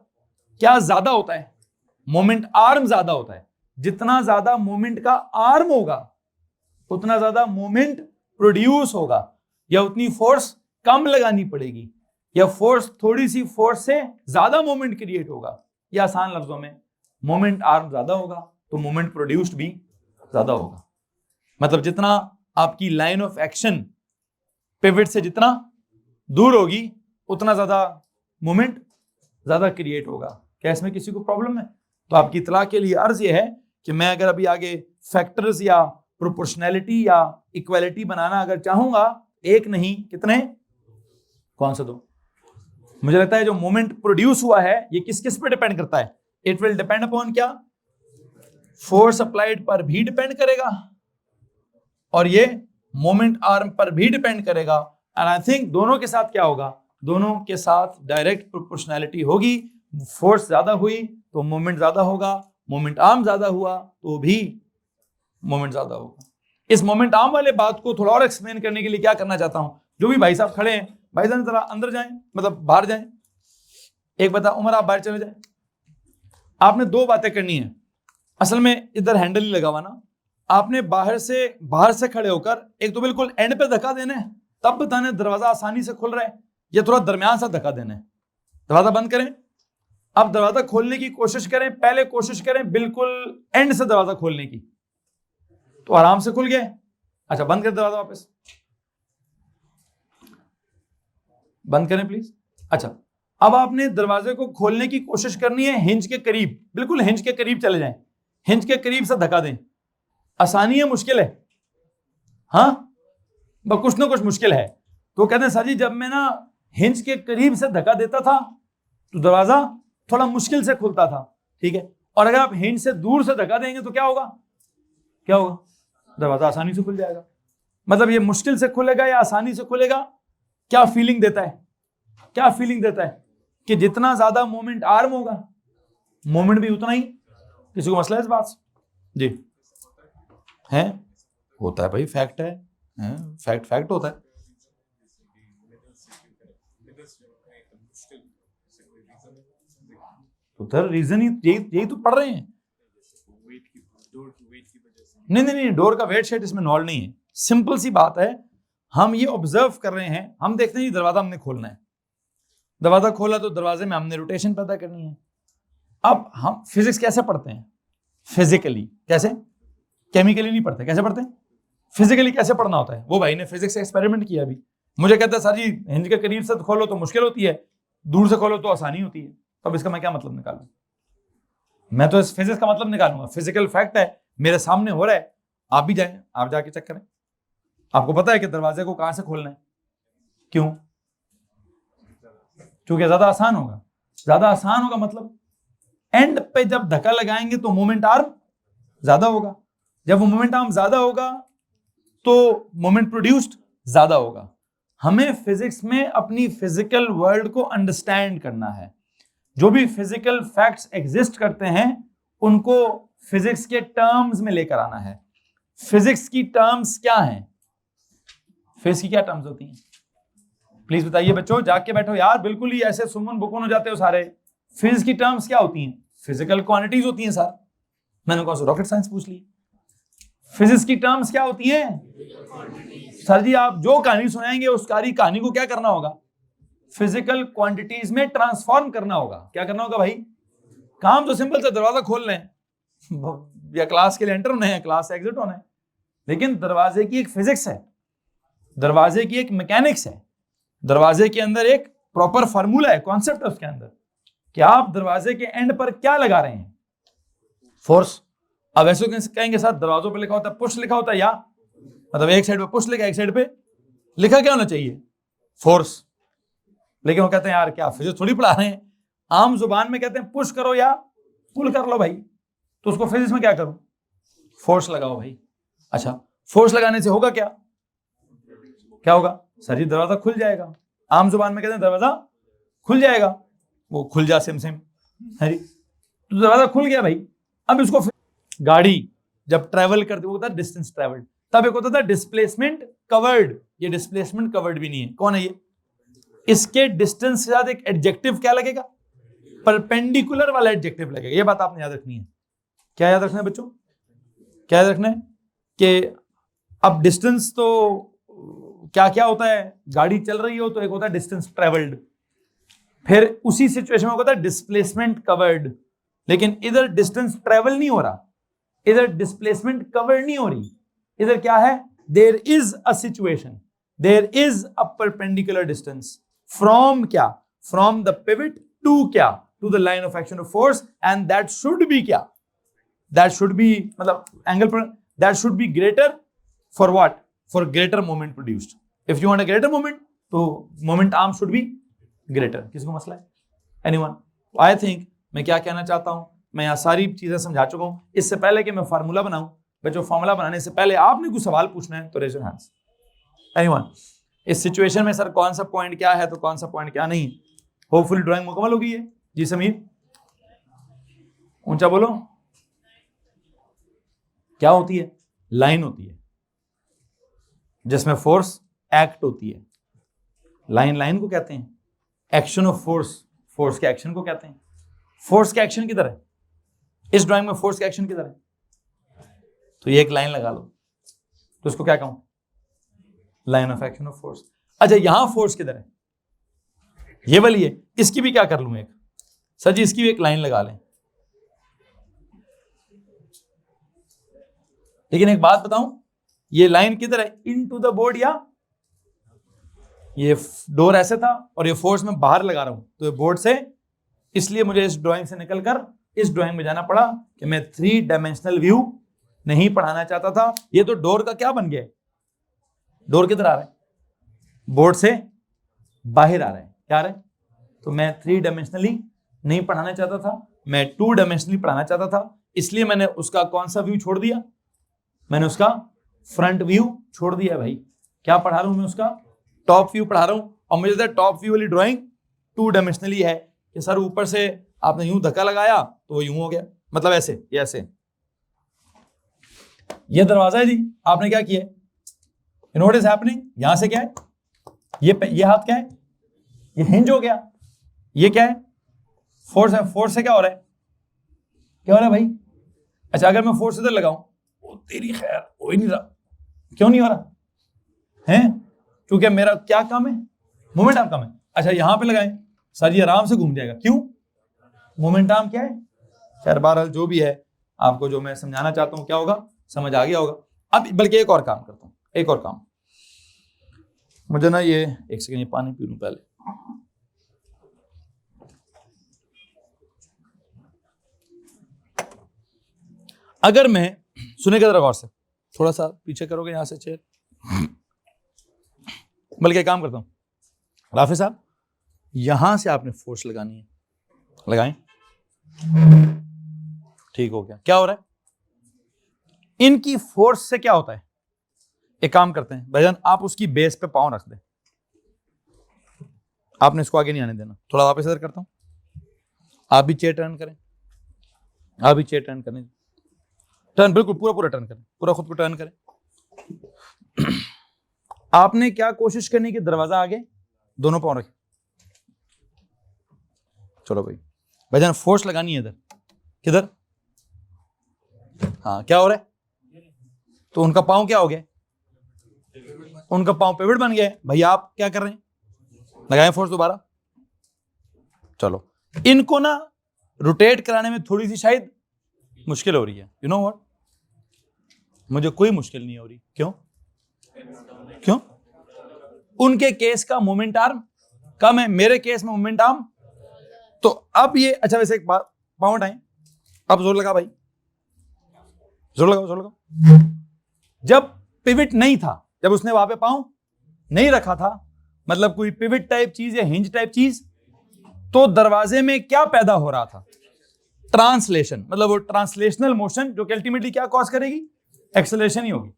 क्या ज्यादा होता है? मोमेंट आर्म ज्यादा होता है। जितना ज्यादा मोमेंट का आर्म होगा उतना ज्यादा मोमेंट प्रोड्यूस होगा, या उतनी फोर्स कम लगानी पड़ेगी, या फोर्स थोड़ी सी फोर्स से ज्यादा मोमेंट क्रिएट होगा, या आसान लफ्जों में मोमेंट आर्म ज्यादा होगा तो मोमेंट प्रोड्यूस्ड भी ज्यादा होगा। मतलब जितना आपकी लाइन ऑफ एक्शन पिवट से जितना दूर होगी उतना ज्यादा मोमेंट ज्यादा क्रिएट होगा। क्या इसमें किसी को प्रॉब्लम है? तो आपकी इतला के लिए अर्ज यह है कि मैं अगर अभी आगे फैक्टर्स या प्रोपोर्शनैलिटी या इक्वालिटी बनाना अगर चाहूंगा, एक नहीं कितने, कौन सा दो? मुझे लगता है जो मोमेंट प्रोड्यूस हुआ है ये किस किस पे डिपेंड करता है? इट विल डिपेंड अपॉन क्या? फोर्स अप्लाइड पर भी डिपेंड करेगा, और ये मोमेंट आर्म पर भी डिपेंड करेगा। एंड आई थिंक दोनों के साथ क्या होगा? दोनों के साथ डायरेक्ट प्रोपोर्शनैलिटी होगी। फोर्स ज्यादा हुई तो मोमेंट ज्यादा होगा, मोमेंट आर्म ज्यादा हुआ तो भी मोमेंट ज्यादा होगा। इस मोमेंट आर्म वाले बात को थोड़ा और एक्सप्लेन करने के लिए क्या करना चाहता हूं, जो भी भाई साहब खड़े हैं, भाई साहब जरा अंदर जाएं, मतलब बाहर जाएं। एक बता उमर, आप बाहर चले जाएं। आपने दो बातें करनी है। असल में इधर हैंडल ही लगा हुआ ना, आपने बाहर से खड़े होकर एक तो बिल्कुल एंड पे धक्का देना है, तब बताने दरवाजा आसानी से खुल रहा है, या थोड़ा दरमियान सा धक्का देना है। दरवाजा बंद करें, अब दरवाजा खोलने की कोशिश करें, पहले कोशिश करें बिल्कुल एंड से दरवाजा खोलने की, तो आराम से खुल गया। अच्छा बंद कर दरवाजा, वापस बंद करें प्लीज। अच्छा अब आपने दरवाजे को खोलने की कोशिश करनी है हिंज के करीब, बिल्कुल हिंज के करीब चले जाएं, हिंज के करीब से धक्का दें। आसानी है मुश्किल है? हाँ कुछ ना कुछ मुश्किल है। तो कहते हैं सर जी जब मैं ना हिंज के करीब से धक्का देता था तो दरवाजा थोड़ा मुश्किल से खुलता था, ठीक है, और अगर आप हिंज से दूर से धक्का देंगे तो क्या होगा? क्या होगा? दरवाजा आसानी से खुल जाएगा। मतलब ये मुश्किल से खुलेगा या आसानी से खुलेगा? क्या फीलिंग देता है? क्या फीलिंग देता है कि जितना ज्यादा मोमेंट आर्म होगा मोमेंट भी उतना ही। किसी को मसला है इस बात से? जी है, होता है भाई, फैक्ट है, फैक्ट होता है। तो सर रीजन ही यही तो पढ़ रहे हैं। नहीं, डोर का वेट शेट इसमें इन्वॉल्व नहीं है। सिंपल सी बात है, हम ये ऑब्जर्व कर रहे हैं, हम देखते हैं दरवाजा हमने खोलना है, दरवाजा खोला तो दरवाजे में हमने रोटेशन पैदा करनी है। अब हम फिजिक्स कैसे पढ़ते हैं? फिजिकली। कैसे? केमिकली नहीं पढ़ते। कैसे पढ़ते हैं? फिजिकली। कैसे पढ़ना होता है? वो भाई ने फिजिक्स एक्सपेरिमेंट किया अभी, मुझे कहता है सर जी हिंज के करीब से खोलो तो मुश्किल होती है, दूर से खोलो तो आसानी होती है। तो अब इसका मैं क्या मतलब निकालूं? मैं तो इस फिजिक्स का मतलब निकालूंगा। फिजिकल फैक्ट है, मेरे सामने हो रहा है, आप भी जाएं, आप जाके चेक करें। आपको पता है कि दरवाजे को कहां से खोलना है? क्यों? क्योंकि ज्यादा आसान होगा। ज्यादा आसान होगा मतलब एंड पे जब धक्का लगाएंगे तो मोमेंट आर्म ज्यादा होगा, जब वो मोमेंट आर्म ज्यादा होगा तो मोमेंट प्रोड्यूस्ड ज्यादा होगा। हमें फिजिक्स में अपनी फिजिकल वर्ल्ड को अंडरस्टैंड करना है। जो भी फिजिकल फैक्ट्स एग्जिस्ट करते हैं उनको फिजिक्स के टर्म्स में लेकर आना है। फिजिक्स की टर्म्स क्या हैं? फिजिक्स की क्या टर्म्स होती हैं? प्लीज बताइए बच्चों, जाग के बैठो यार, बिल्कुल ही ऐसे सुमन बुकन हो जाते हो सारे। फिजिक्स की टर्म्स क्या होती हैं? फिजिकल क्वांटिटीज होती हैं सर। मैंने कौन सा रॉकेट साइंस पूछ ली? फिजिक्स की टर्म्स क्या होती हैं? सर जी आप जो कहानी सुनाएंगे उस कहानी को क्या करना होगा? फिजिकल क्वांटिटीज में ट्रांसफॉर्म करना होगा। क्या करना होगा भाई? काम तो सिंपल से दरवाजा खोल लें या क्लास के लिए एंटर होना है, क्लास से एग्जिट होना है, लेकिन दरवाजे की एक फिजिक्स है, दरवाजे की एक मैकेनिक्स है, दरवाजे के अंदर एक प्रॉपर फार्मूला है, कॉन्सेप्ट है उसके अंदर कि आप दरवाजे के एंड पर क्या लगा रहे हैं? फोर्स। अब ऐसे कहेंगे सर दरवाजों पे लिखा होता है पुश लिखा होता है, या मतलब एक साइड पे पुश लिखा, एक साइड पे लिखा क्या होना चाहिए? फोर्स। लेकिन वो कहते हैं यार क्या फिजिक्स थोड़ी पढ़ा रहे हैं, आम जुबान में कहते हैं पुश करो या पुल कर लो भाई, तो उसको फिजिक्स में क्या करूं? फोर्स लगाओ भाई। अच्छा, फोर्स लगाने से होगा क्या? क्या होगा? सर जी दरवाजा खुल जाएगा। आम जुबान में कहते हैं दरवाजा खुल जाएगा, वो खुल जा सेम है जी, तो दरवाजा खुल गया भाई। अब इसको गाड़ी जब ट्रेवल करती वो होता है डिस्टेंस ट्रेवल्ड, तब एक होता था डिस्प्लेसमेंट कवर्ड। ये डिस्प्लेसमेंट कवर्ड भी नहीं है। कौन है ये? इसके डिस्टेंस के साथ एक एडजेक्टिव क्या लगेगा? परपेंडिकुलर वाला एडजेक्टिव लगेगा। ये बात आपने याद रखनी है। क्या याद रखना है बच्चों? क्या याद रखना है कि अब डिस्टेंस तो क्या क्या होता है? गाड़ी चल रही हो तो एक होता है डिस्टेंस ट्रेवल्ड, फिर उसी सिचुएशन में होता है डिस्प्लेसमेंट कवर्ड। लेकिन इधर डिस्टेंस ट्रेवल नहीं हो रहा, इधर डिस्प्लेसमेंट कवर्ड नहीं हो रही, इधर क्या है? There is a situation, there is a perpendicular distance from क्या? फ्रॉम द पिवट टू क्या? To the line of action of force, and that should be क्या? दैट शुड बी मतलब एंगल पर, that should be greater for what? For greater moment produced. If you want a greater moment तो moment arm should be greater. किसको मसला है? Anyone? I think मैं क्या कहना चाहता हूं, मैं यहां सारी चीजें समझा चुका हूं। इससे पहले कि मैं फार्मूला बनाऊं, बच्चों फार्मूला बनाने से पहले आपने कुछ सवाल पूछना है तो रेज योर हैंड्स। एनीवन? इस सिचुएशन में सर कौन सा पॉइंट क्या है तो कौन सा पॉइंट क्या नहीं? होपफुली ड्राइंग मुकम्मल हो गई है। जी समीर, ऊंचा बोलो। क्या होती है? लाइन होती है जिसमें फोर्स एक्ट होती है। लाइन को कहते हैं एक्शन ऑफ फोर्स, फोर्स के एक्शन को कहते हैं। फोर्स के एक्शन किधर है? इस ड्राइंग में फोर्स के एक्शन किधर है? तो ये एक लाइन लगा लो, तो इसको क्या कहूं? Line of action of force. अच्छा, यहां फोर्स किधर है? ये वाली है। इसकी भी क्या कर लूं एक? सर जी इसकी भी एक लाइन लगा लें। लेकिन एक बात बताऊं, ये लाइन किधर है? इनटू द बोर्ड, या ये डोर ऐसे था और ये फोर्स में बाहर लगा रहा हूं तो ये बोर्ड से, इसलिए मुझे इस ड्राइंग से निकलकर इस ड्राइंग में जाना पड़ा कि मैं 3 डायमेंशनल व्यू नहीं पढ़ाना चाहता था। ये तो डोर का क्या बन गया? डोर किधर आ रहा है? बोर्ड से बाहर आ रहा है। क्या आ रहा है? तो मैं 3 डायमेंशनली नहीं पढ़ाना चाहता था, मैं 2 डायमेंशनली पढ़ाना चाहता था। इसलिए मैंने उसका कौन सा व्यू छोड़ दिया? मैंने उसका फ्रंट व्यू छोड़ दिया भाई। क्या पढ़ा रहा हूं मैं? उसका टॉप व्यू पढ़ा रहा हूं। और मुझे टॉप व्यू वाली ड्राइंग 2 डायमेंशनली है कि सर ऊपर से आपने यूं धक्का लगाया तो वो यूं हो गया, मतलब ऐसे, ये ऐसे। ये दरवाजा है जी, आपने क्या किया? You know what is happening? यहां से क्या है? ये हाथ क्या है? ये हिंज हो गया। ये क्या है? फोर्स है, फोर्स से क्या हो रहा है, क्या हो रहा है भाई? अच्छा अगर मैं फोर्स इधर लगाऊं, वो तेरी खैर हो ही नहीं रहा, क्यों नहीं हो रहा है? क्योंकि मेरा क्या कम है, मोमेंट आर्म कम है। अच्छा यहां पे लगाएं, सर ये आराम से घूम जाएगा, क्यों? मोमेंट आर्म क्या है? खैर बहरहाल जो भी है, आपको जो मैं समझाना चाहता हूं क्या होगा, समझ आ गया होगा। अब बल्कि एक और काम करता हूं, एक और काम, मुझे ना ये एक सेकंड, ये पानी पी लूं पहले। अगर मैं, सुनेगा जरा गौर से, थोड़ा सा पीछे करोगे यहां से चेयर, बल्कि काम करता हूं, राफी साहब यहां से आपने फोर्स लगानी है, लगाएं, ठीक हो गया। क्या हो रहा है, इनकी फोर्स से क्या होता है, एक काम करते हैं भाईजान, आप उसकी बेस पे पांव रख दें, आपने इसको आगे नहीं आने देना, थोड़ा वापस इधर करता हूं, आप भी चेयर टर्न करें, आप भी चेयर टर्न करें, टर्न बिल्कुल पूरा पूरा टर्न करें, पूरा खुद को टर्न करें। आपने क्या कोशिश करनी कि दरवाजा आगे, दोनों पांव रखें, चलो भाई भाईजान फोर्स लगानी है इधर, किधर, हाँ क्या हो रहा है, तो उनका पांव क्या हो गया, उनका पांव पिवट बन गया है। भैया आप क्या कर रहे हैं, लगाएं फोर्स दोबारा, चलो इनको ना रोटेट कराने में थोड़ी सी शायद मुश्किल हो रही है, यू नो व्हाट, मुझे कोई मुश्किल नहीं हो रही, क्यों, क्यों? उनके केस का मोमेंट आर्म कम है, मेरे केस में मोमेंट आर्म, तो अब ये, अच्छा वैसे एक बात, पांव उठाएं, अब जोर लगा भाई, जोर लगाओ, जोर लगाओ। जब पिवट नहीं था, जब उसने वहां पे पांव नहीं रखा था, मतलब कोई पिवट टाइप चीज या हिंज टाइप चीज, तो दरवाजे में क्या पैदा हो रहा था, ट्रांसलेशन, मतलब वो ट्रांसलेशनल मोशन जो कि अल्टीमेटली क्या कॉज करेगी, एक्सेलरेशन ही होगी।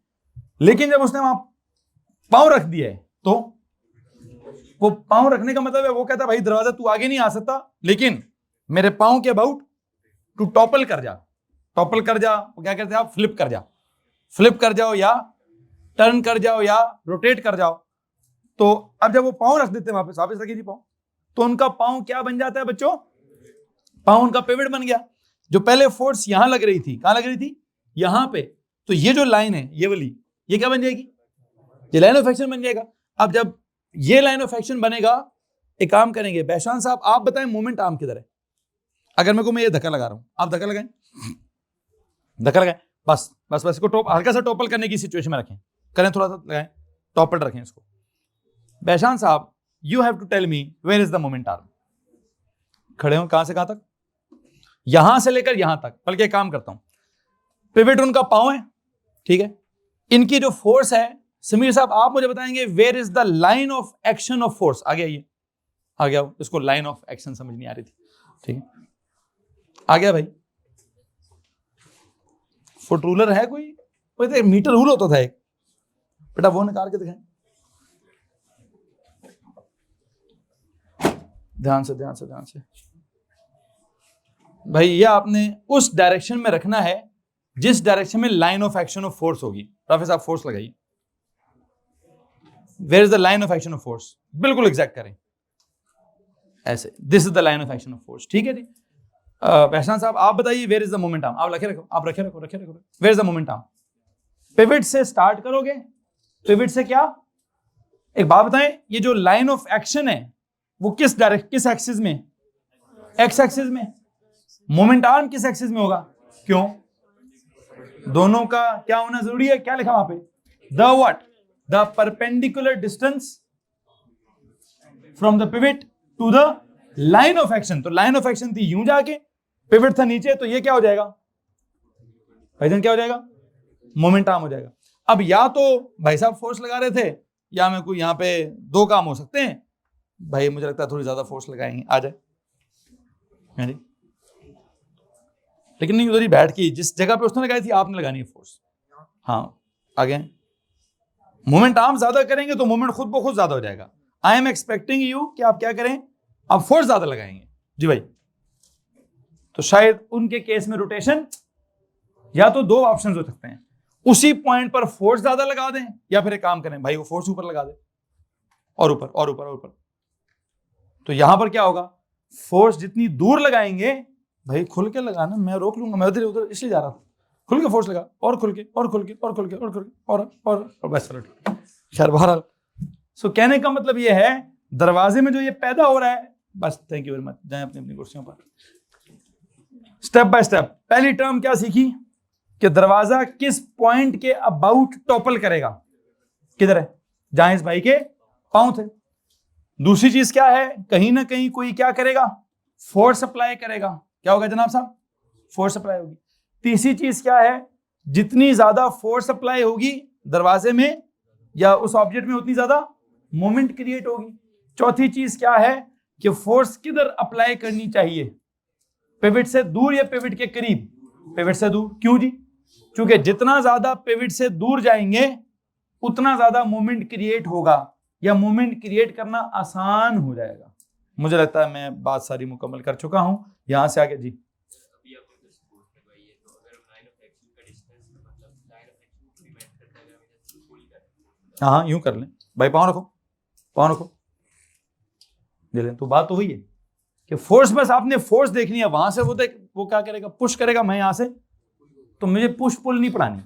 लेकिन जब उसने वहां पांव रख दिया है, तो वो पांव रखने का मतलब है वो कहता है भाई दरवाजा तू आगे नहीं आ सकता, लेकिन मेरे पांव के अबाउट तू टॉपल कर जा, टॉपल कर जा, वो क्या कहते हैं आप, फ्लिप कर जा, फ्लिप कर जाओ या टर्न कर जाओ या रोटेट कर जाओ। तो अब जब वो पांव रख देते हैं वापस, वापस रखिए जी पांव, तो उनका पांव क्या बन जाता है बच्चों, पांव उनका पिवट बन गया। जो पहले फोर्स यहां लग रही थी, कहां लग रही थी, यहां पे, तो ये जो लाइन है ये वाली, ये क्या बन जाएगी, ये लाइन ऑफ एक्शन बन जाएगा। अब जब ये लाइन ऑफ एक्शन बनेगा, एक काम करेंगे बैशान साहब, आप बताएं मोमेंट आर्म किधर है। अगर मेरे को, मैं ये धक्का लगा रहा हूं, आप धक्का लगाएं, धक्का लगाएं, बस बस बस, इसको हल्का सा टॉपल करने की सिचुएशन में रखें, करें थोड़ा सा लगाएं, टॉपल रखें इसको। बैशान साहब you have to tell me where is the moment arm. खड़े हो, कहां से कहां तक, यहां से लेकर यहां तक, बल्कि एक काम करता हूं, पिवट उनका पांव है, ठीक है, इनकी जो फोर्स है, समीर साहब आप मुझे बताएंगे where is the line of action of force. आगे आइए, आ गया, इसको लाइन ऑफ एक्शन समझ नहीं आ रही थी, ठीक है, आ गया भाई। फुट रूलर है कोई, तो मीटर रूल होता था एक, बेटा वो निकाल के दिखाएं, ध्यान से ध्यान से ध्यान से भाई, ये आपने उस डायरेक्शन में रखना है जिस डायरेक्शन में line of action of force होगी। राफी साहब फोर्स लगाइए, where is the line of action of force, बिल्कुल एग्जैक्ट करें ऐसे, this is the line of action of force, ठीक है जी। वैशान साहब आप बताइए where is the moment arm, आप रखे रखो, आप रखे रखो, रखे रखो, where is the moment arm. Pivot से स्टार्ट करोगे, पिवट से क्या, एक बात बताएं, ये जो लाइन ऑफ एक्शन है वो किस डायरेक्शन, किस एक्सिस में, एक्स एक्सिस में, मोमेंट आर्म किस एक्सिस में होगा, क्यों, दोनों का क्या होना जरूरी है, क्या लिखा वहां पे, the what, the perpendicular distance from the pivot to the line of action. तो लाइन ऑफ एक्शन थी यूं जाके, पिवट था नीचे, तो ये क्या हो जाएगा भाईजान, क्या हो जाएगा, मोमेंट आर्म हो जाएगा। अब या तो भाई साहब फोर्स लगा रहे थे, या मैं कोई यहां पे दो काम हो सकते हैं भाई, मुझे लगता है थोड़ी ज्यादा फोर्स लगाएंगे, आ जाए, लेकिन नहीं, उधर ही बैठ के जिस जगह पे उसने लगाई थी आपने लगानी है फोर्स, हाँ आगे, मोमेंट आर्म ज्यादा करेंगे तो मोमेंट खुद ब खुद ज्यादा हो जाएगा। आई एम एक्सपेक्टिंग यू कि आप क्या करें, आप फोर्स ज्यादा लगाएंगे जी भाई। तो शायद उनके केस में रोटेशन, या तो दो ऑप्शंस हो सकते हैं, उसी पॉइंट पर फोर्स ज्यादा लगा दें, या फिर एक काम करें भाई वो फोर्स ऊपर लगा दे, और ऊपर और ऊपर और ऊपर। तो यहां पर क्या होगा, फोर्स जितनी दूर लगाएंगे, भाई खुल के लगाना, मैं रोक लूंगा, मैं उधर उधर इसलिए जा रहा था, खुल के फोर्स लगा, और खुल के और खुल के और खुल के और खुल के और बस चलो ठीक। खैर बहरहाल, सो कहने का मतलब ये है दरवाजे में जो ये पैदा हो रहा है, बस थैंक यू वेरी मच, जाएं अपनी अपनी कुर्सियों पर। स्टेप बाय स्टेप, पहली टर्म क्या सीखी कि दरवाजा किस पॉइंट के अबाउट टॉपल करेगा, किधर है, जहां इस भाई के पांव थे। दूसरी चीज क्या है, कहीं ना कहीं कोई क्या करेगा, फोर्स अप्लाई करेगा, क्या होगा जनाब साहब, फोर्स अप्लाई होगी। तीसरी चीज क्या है, जितनी ज्यादा फोर्स अप्लाई होगी दरवाजे में या उस ऑब्जेक्ट में, उतनी ज्यादा मोमेंट क्रिएट होगी। चौथी चीज क्या है कि फोर्स किधर अप्लाई करनी चाहिए, पिवट से दूर या पिवट के करीब, पिवट से दूर। क्यों जी, क्योंकि जितना ज्यादा पिवट से दूर जाएंगे उतना ज्यादा मोमेंट क्रिएट होगा या मोमेंट क्रिएट करना आसान हो जाएगा। मुझे लगता है मैं बात सारी मुकम्मल कर चुका हूं, यहां से आगे जी। हाँ यूं कर लें भाई, पाँव रखो, पाँव रखो, दे लें। तो बात तो हुई है कि फोर्स, बस आपने फोर्स देखनी है, वहां से वो क्या करेगा, पुश करेगा। मैं यहां से, तो मुझे पुश पुल नहीं पढ़ानी,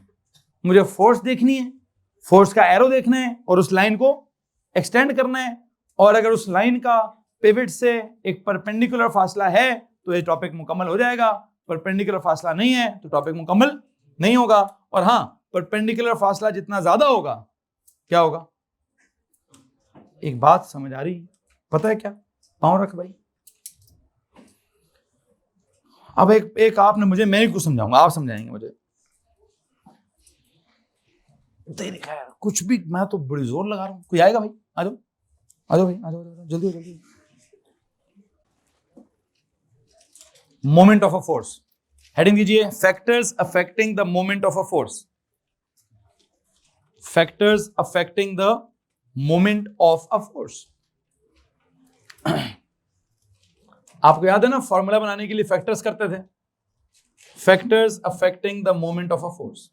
मुझे फोर्स देखनी है, फोर्स का एरो देखना है और उस लाइन को एक्सटेंड करना है। और अगर उस लाइन का पिवट से एक परपेंडिकुलर फासला है तो ये टॉपिक मुकम्मल हो जाएगा, परपेंडिकुलर फासला नहीं है तो टॉपिक मुकम्मल नहीं होगा। और हाँ, परपेंडिकुलर फासला जितना ज्यादा होगा क्या होगा, एक बात समझ आ रही, पता है क्या, पाँव रख भाई। अब एक आपने मुझे, मैं कुछ समझाऊंगा, आप समझाएंगे मुझे, कुछ भी, मैं तो बड़ी जोर लगा रहा हूं। कोई आएगा भाई, आ जाओ आ जाओ भाई, आ जाओ जल्दी जल्दी। Moment of a force, heading दीजिए factors affecting the moment of a force, factors affecting the moment of a force. आपको याद है ना, फॉर्मूला बनाने के लिए फैक्टर्स करते थे, factors affecting the moment of a force.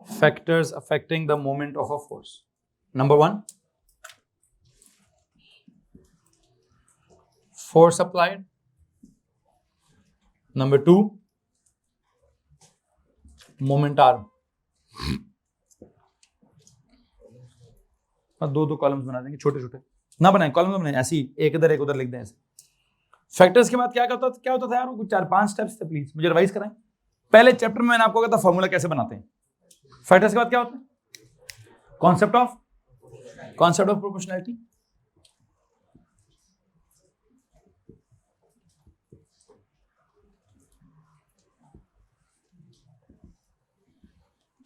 Factors affecting the moment of a force. Number 1, force applied. Number 2, moment arm. दो कॉलम्स बना देंगे, छोटे छोटे ना बनाए, कॉलम बनाए, ऐसी एक इधर एक उधर लिख दें ऐसे। फैक्टर्स के बाद क्या होता था यार, कुछ 4-5 स्टेप्स थे, प्लीज मुझे रिवाइज कराएं। पहले चैप्टर में मैंने आपको कहा था फॉर्मूला कैसे बनाते हैं। फैक्टर्स के बाद क्या होता है, कॉन्सेप्ट ऑफ प्रोपोर्शनैलिटी,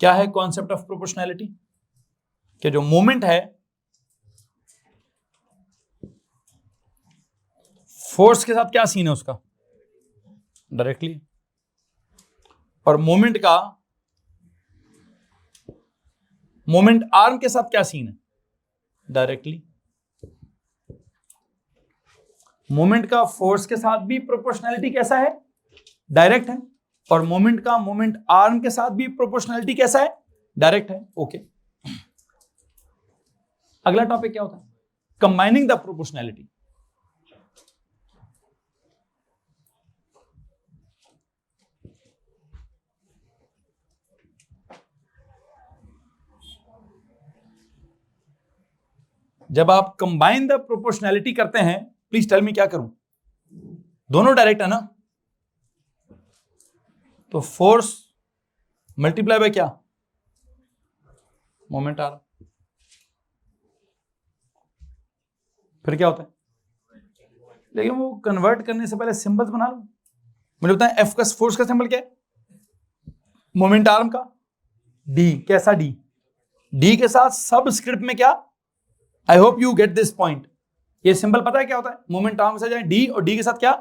क्या है कॉन्सेप्ट ऑफ प्रोपोर्शनैलिटी, कि जो मोमेंट है फोर्स के साथ क्या सीन है उसका, डायरेक्टली, और मोमेंट आर्म के साथ क्या सीन है, डायरेक्टली। मोमेंट का फोर्स के साथ भी प्रोपोर्शनैलिटी कैसा है, डायरेक्ट है, और मोमेंट आर्म के साथ भी प्रोपोर्शनैलिटी कैसा है, डायरेक्ट है। ओके, अगला टॉपिक क्या होता है, कंबाइनिंग द प्रोपोर्शनैलिटी। जब आप कंबाइन द प्रोपोर्शनैलिटी करते हैं, प्लीज टेल मी क्या करूं, दोनों डायरेक्ट है ना, तो फोर्स मल्टीप्लाई बाय क्या, मोमेंट आर्म। फिर क्या होता है, लेकिन वो कन्वर्ट करने से पहले सिंबल्स बना लो। मुझे बताएं एफ का फोर्स का सिंबल क्या है, मोमेंट आर्म का डी, कैसा डी, डी के साथ सबस्क्रिप्ट में क्या, I hope you get this point. ये सिंबल पता है क्या होता है, मोमेंट आर्म से जाए डी, और डी के साथ क्या,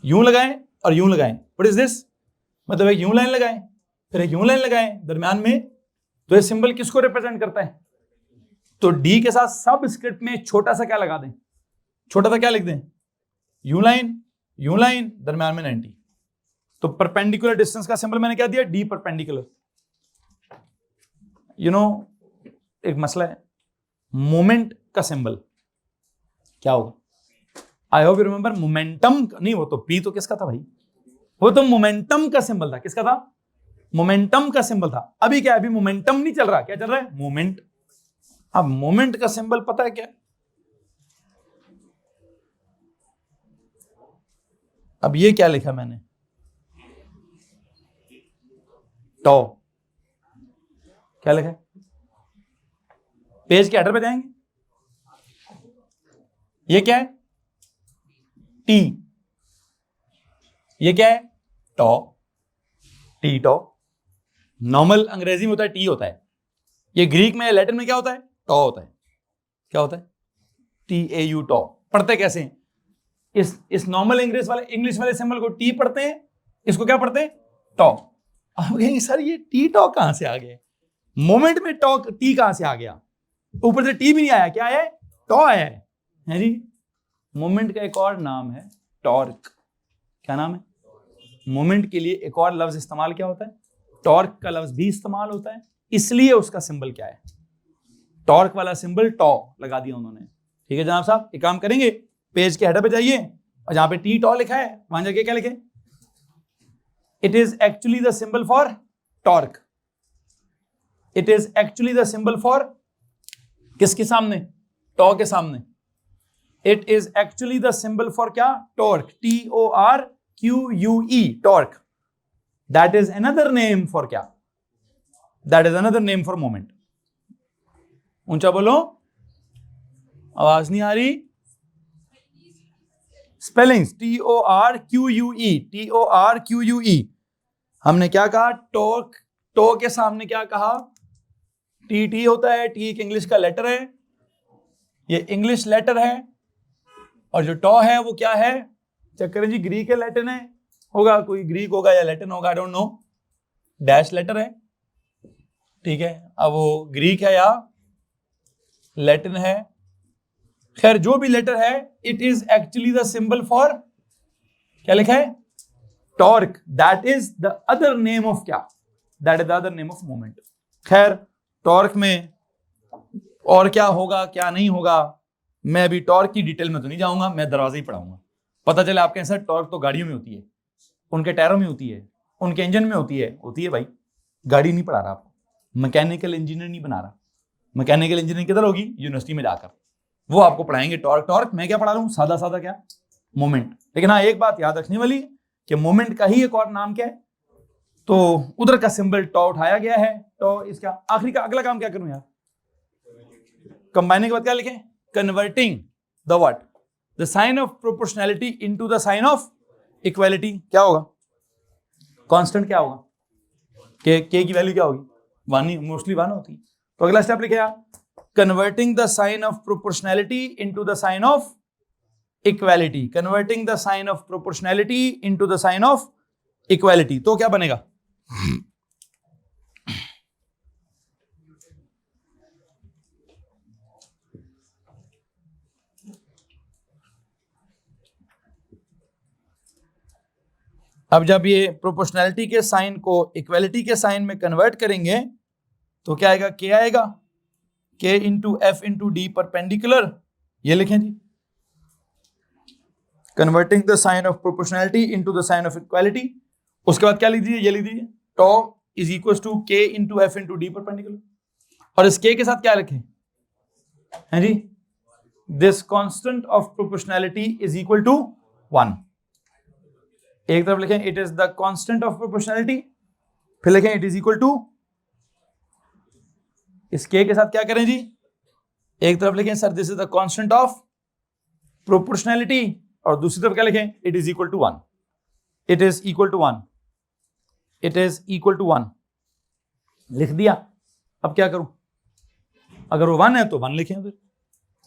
यूं लगाएं और यूं लगाएं। व्हाट इज दिस, मतलब एक यूं लाइन लगाएं फिर एक यूं लाइन लगाएं दरमियान में, तो ये सिंबल किसको रिप्रेजेंट करता है, तो डी के साथ सबस्क्रिप्ट में छोटा सा क्या लगा दें, छोटा सा क्या लिख दें, यूं लाइन, यूं लाइन, दरम्यान में 90। तो परपेंडिकुलर डिस्टेंस का सिंबल मैंने क्या दिया, डी परपेंडिकुलर। एक मसला है, मोमेंट का सिंबल क्या होगा? I hope you remember, momentum नहीं, वो तो पी तो किसका था भाई, वो तो मोमेंटम का सिंबल था। किसका था? मोमेंटम का सिंबल था। अभी क्या है, अभी मोमेंटम नहीं चल रहा, क्या चल रहा है? मोमेंट। अब मोमेंट का सिंबल पता है क्या? अब ये क्या लिखा मैंने, टॉ। क्या लिखा है? पेज के हेडर पे जाएंगे, ये क्या है? टी। ये क्या है? टॉ। टी टॉ। नॉर्मल अंग्रेजी में होता है टी होता है, ये ग्रीक में लैटिन में क्या होता है? टॉ होता है। क्या होता है? TAU टॉ। पढ़ते कैसे हैं? इस नॉर्मल इंग्लिश वाले सिंबल को टी पढ़ते हैं, इसको क्या पढ़ते हैं? टॉ। अब कहेंगे सर ये टी टॉ कहां से आ गए? मोमेंट में टॉ टी कहां से आ गया? ऊपर से टी भी नहीं आया, क्या आया है? टॉ आया है जी। मोमेंट का एक और नाम है टॉर्क। क्या नाम है? मोमेंट के लिए एक और लफ्ज इस्तेमाल क्या होता है? टॉर्क का लफ्ज भी इस्तेमाल होता है, इसलिए उसका सिंबल क्या है? टॉर्क वाला सिंबल टॉ लगा दिया उन्होंने। ठीक है जनाब साहब, एक काम करेंगे, पेज के हेडर पे जाइए और जहां पे टी टॉ लिखा है वहां जाके क्या लिखे? It is actually the symbol for torque. It is actually the symbol for किसके सामने? टॉ के सामने। It is actually the symbol for क्या? Torque. TORQUE torque. That is another name for क्या? That is another name for moment. ऊंचा बोलो, आवाज नहीं आ रही। Spellings TORQUE, TORQUE। हमने क्या कहा? टॉर्क। टॉ के सामने क्या कहा? TT होता है, टी एक इंग्लिश का लेटर है, ये इंग्लिश लेटर है। और जो टॉ है वो क्या है? चेक करें जी, ग्रीक है लैटिन है? होगा, कोई ग्रीक होगा या लैटिन होगा, I don't know. Dash letter है, ठीक है। अब वो ग्रीक है या लैटिन है, खैर जो भी लेटर है, it is actually the symbol for क्या लिखा है? Torque. That is the other name of क्या? That is the other name of moment. खैर टॉर्क में और क्या होगा क्या नहीं होगा, मैं अभी टॉर्क की डिटेल में तो नहीं जाऊंगा, मैं दरवाजे ही पढ़ाऊंगा। पता चले आपके सर टॉर्क तो गाड़ियों में होती है, उनके टायरों में होती है, उनके इंजन में होती है भाई। गाड़ी नहीं पढ़ा रहा आपको, मैकेनिकल इंजीनियर नहीं बना रहा। मैकेनिकल इंजीनियरिंग किधर होगी? यूनिवर्सिटी में जाकर, वो आपको पढ़ाएंगे टॉर्क। टॉर्क मैं क्या पढ़ा रहा हूं? सादा सादा क्या? मोमेंट। लेकिन हाँ एक बात याद रखने वाली कि मोमेंट का ही एक और नाम क्या है? तो उधर का सिंबल टॉ उठाया गया है। टॉ इसका आखिरी का अगला काम क्या करूं यार? कंबाइनिंग के बाद क्या लिखें? Converting the what? The sign of proportionality into the sign of equality. क्या होगा? कांस्टेंट क्या होगा? के की वैल्यू क्या होगी? 1 ही, मोस्टली 1 होती। तो अगला स्टेप लिखे यार, converting the sign of proportionality into the sign of equality. Converting the sign of proportionality into the sign of equality. तो क्या बनेगा? अब जब ये प्रोपोर्शनैलिटी के साइन को इक्वालिटी के साइन में कन्वर्ट करेंगे तो क्या आएगा? के आएगा, k into F into d perpendicular. ये लिखें जी, converting the sign of proportionality into the sign of equality. उसके बाद क्या लिख दीजिए? ये लिख दीजिए, tau is equal to k into F into d perpendicular. और इस के साथ क्या लिखें? है जी, this constant of proportionality is equal to 1। एक तरफ लिखें it is the constant of proportionality, फिर लिखें इट इज इक्वल टू, इस के साथ क्या करें जी? एक तरफ लिखें sir this is the constant of proportionality, और दूसरी तरफ क्या लिखें? It is equal to 1। It is equal to 1। It is equal to 1 लिख दिया। अब क्या करूं? अगर वो 1 है तो 1 लिखें, फिर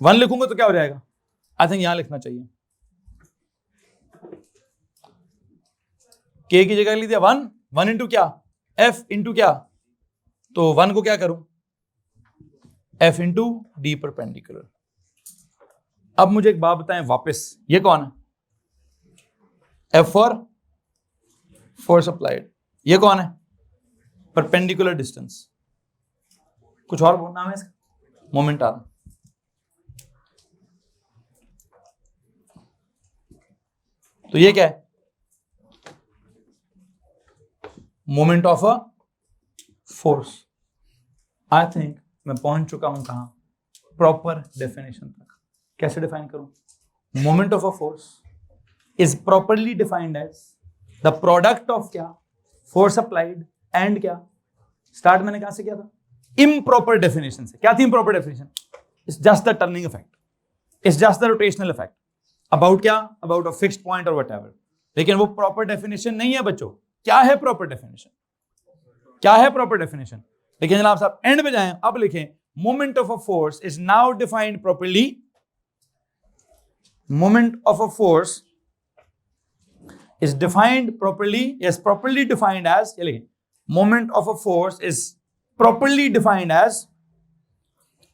1 लिखूंगा तो क्या हो जाएगा? आई थिंक यहां लिखना चाहिए, के की जगह लिख दिया 1। 1 इंटू क्या? एफ इंटू क्या? तो 1 को क्या करूं? F into d perpendicular. अब मुझे एक बात बताएं वापस, ये कौन है? F for force applied. ये कौन है? Perpendicular distance. कुछ और नाम है इसका? Moment arm. तो ये क्या है? Moment of a force. I think मैं पहुंच चुका हूं कहां? प्रॉपर डेफिनेशन तक. कैसे डिफाइन करूं? Moment of a force is properly defined as the product of क्या? फोर्स अप्लाइड एंड क्या? स्टार्ट मैंने कहां से किया था? इम्प्रॉपर डेफिनेशन से. क्या थी improper definition? It's just the turning effect, it's just the rotational effect about क्या? अबाउट अ फिक्स्ड पॉइंट और व्हाटएवर. लेकिन वो प्रॉपर डेफिनेशन नहीं है बच्चों. क्या है प्रॉपर डेफिनेशन? क्या है प्रॉपर डेफिनेशन? लेकिन जनाब साहब एंड पे जाएं, अब लिखें moment of a force is now defined properly. Moment of a force is defined properly, yes, properly defined as, ये लिखें, moment of a force is properly defined as,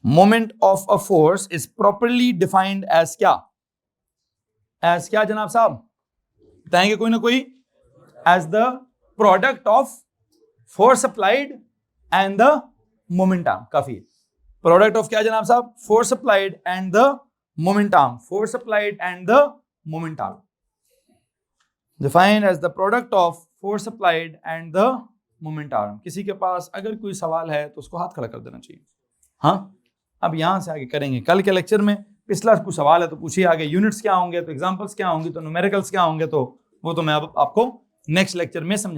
moment of a force is properly defined as क्या? As क्या जनाब साहब? बताएंगे कोई ना कोई? As the product of force applied and the momentum. काफी है. Product of क्या जनाब साहब? Force applied and the momentum. Force applied and the momentum. Defined as the product of force applied and the moment arm. किसी के पास अगर कोई सवाल है तो उसको हाथ खड़ा कर देना चाहिए. हाँ, अब यहां से आगे करेंगे. कल के लेक्चर में पिछला कुछ सवाल है तो पूछिए. आगे यूनिट्स क्या होंगे, तो एग्जांपल्स क्या होंगे, तो न्यूमेरिकल्स क्या होंगे, तो वो तो मैं अब आपको नेक्स्ट लेक्चर में समझा